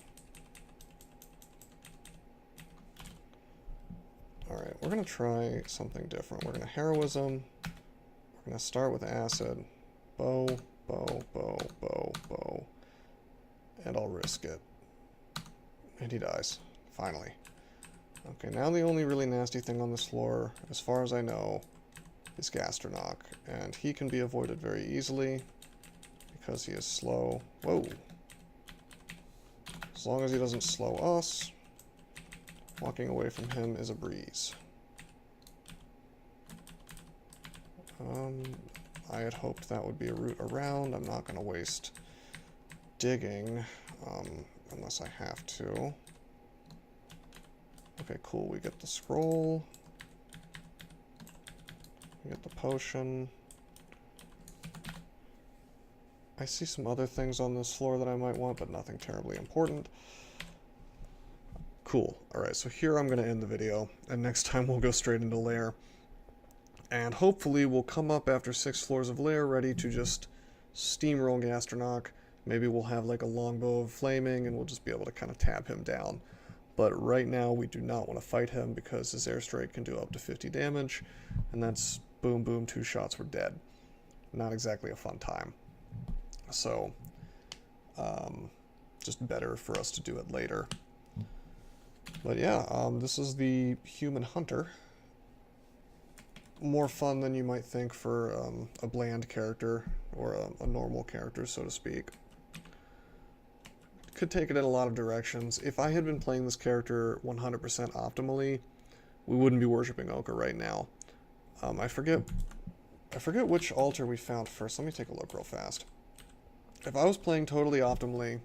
Alright, we're going to try something different. We're going to heroism. We're going to start with acid. Bow, bow, bow, bow, bow. And I'll risk it. And he dies. Finally. Okay, now the only really nasty thing on this floor, as far as I know, is Gastronach. And he can be avoided very easily because he is slow. Whoa. As long as he doesn't slow us, walking away from him is a breeze. I had hoped that would be a route around. I'm not going to waste digging unless I have to. Okay, cool. We get the scroll. We get the potion. I see some other things on this floor that I might want, but nothing terribly important. Cool. Alright, so here I'm going to end the video, and next time we'll go straight into lair. And hopefully we'll come up after 6 floors of lair ready to just steamroll Gastronach. Maybe we'll have like a longbow of flaming, and we'll just be able to kind of tab him down. But right now we do not want to fight him because his airstrike can do up to 50 damage, and that's boom boom, 2 shots, we're dead. Not exactly a fun time. So, just better for us to do it later. But yeah, this is the Human Hunter. More fun than you might think for a bland character, or a normal character, so to speak. Could take it in a lot of directions. If I had been playing this character 100% optimally, we wouldn't be worshipping Oka right now. I forget which altar we found first. Let me take a look real fast. If I was playing totally optimally,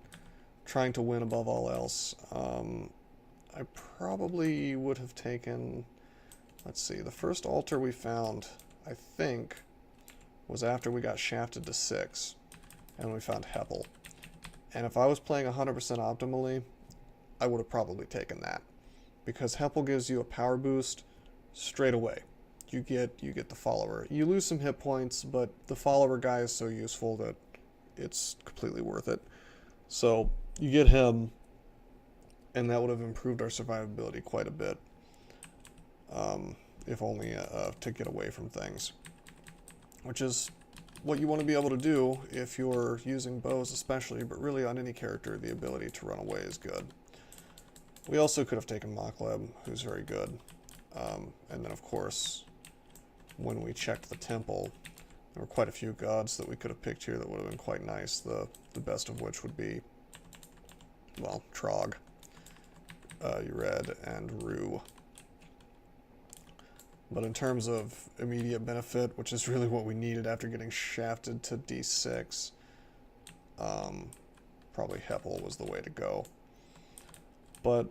trying to win above all else, I probably would have taken, let's see, the first altar we found, I think, was after we got shafted to 6, and we found Heppel. And if I was playing 100% optimally, I would have probably taken that, because Heppel gives you a power boost straight away. You get the follower. You lose some hit points, but the follower guy is so useful that it's completely worth it. So you get him, and that would have improved our survivability quite a bit, if only to get away from things, which is what you want to be able to do if you're using bows especially, but really on any character the ability to run away is good. We also could have taken Makleb, who's very good, and then of course when we checked the temple, there were quite a few gods that we could have picked here that would have been quite nice, the best of which would be, well, Trog. Ured, and Rue. But in terms of immediate benefit, which is really what we needed after getting shafted to D6, probably Heppel was the way to go. But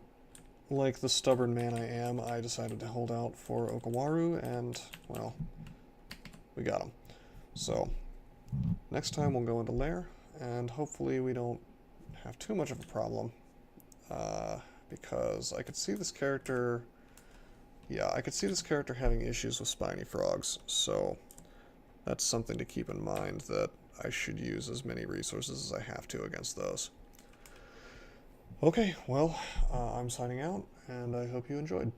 like the stubborn man I am, I decided to hold out for Okawaru, and, well, we got him. So, next time we'll go into Lair, and hopefully we don't have too much of a problem, because I could see this character... Yeah, I could see this character having issues with spiny frogs, so that's something to keep in mind, that I should use as many resources as I have to against those. Okay, well, I'm signing out, and I hope you enjoyed.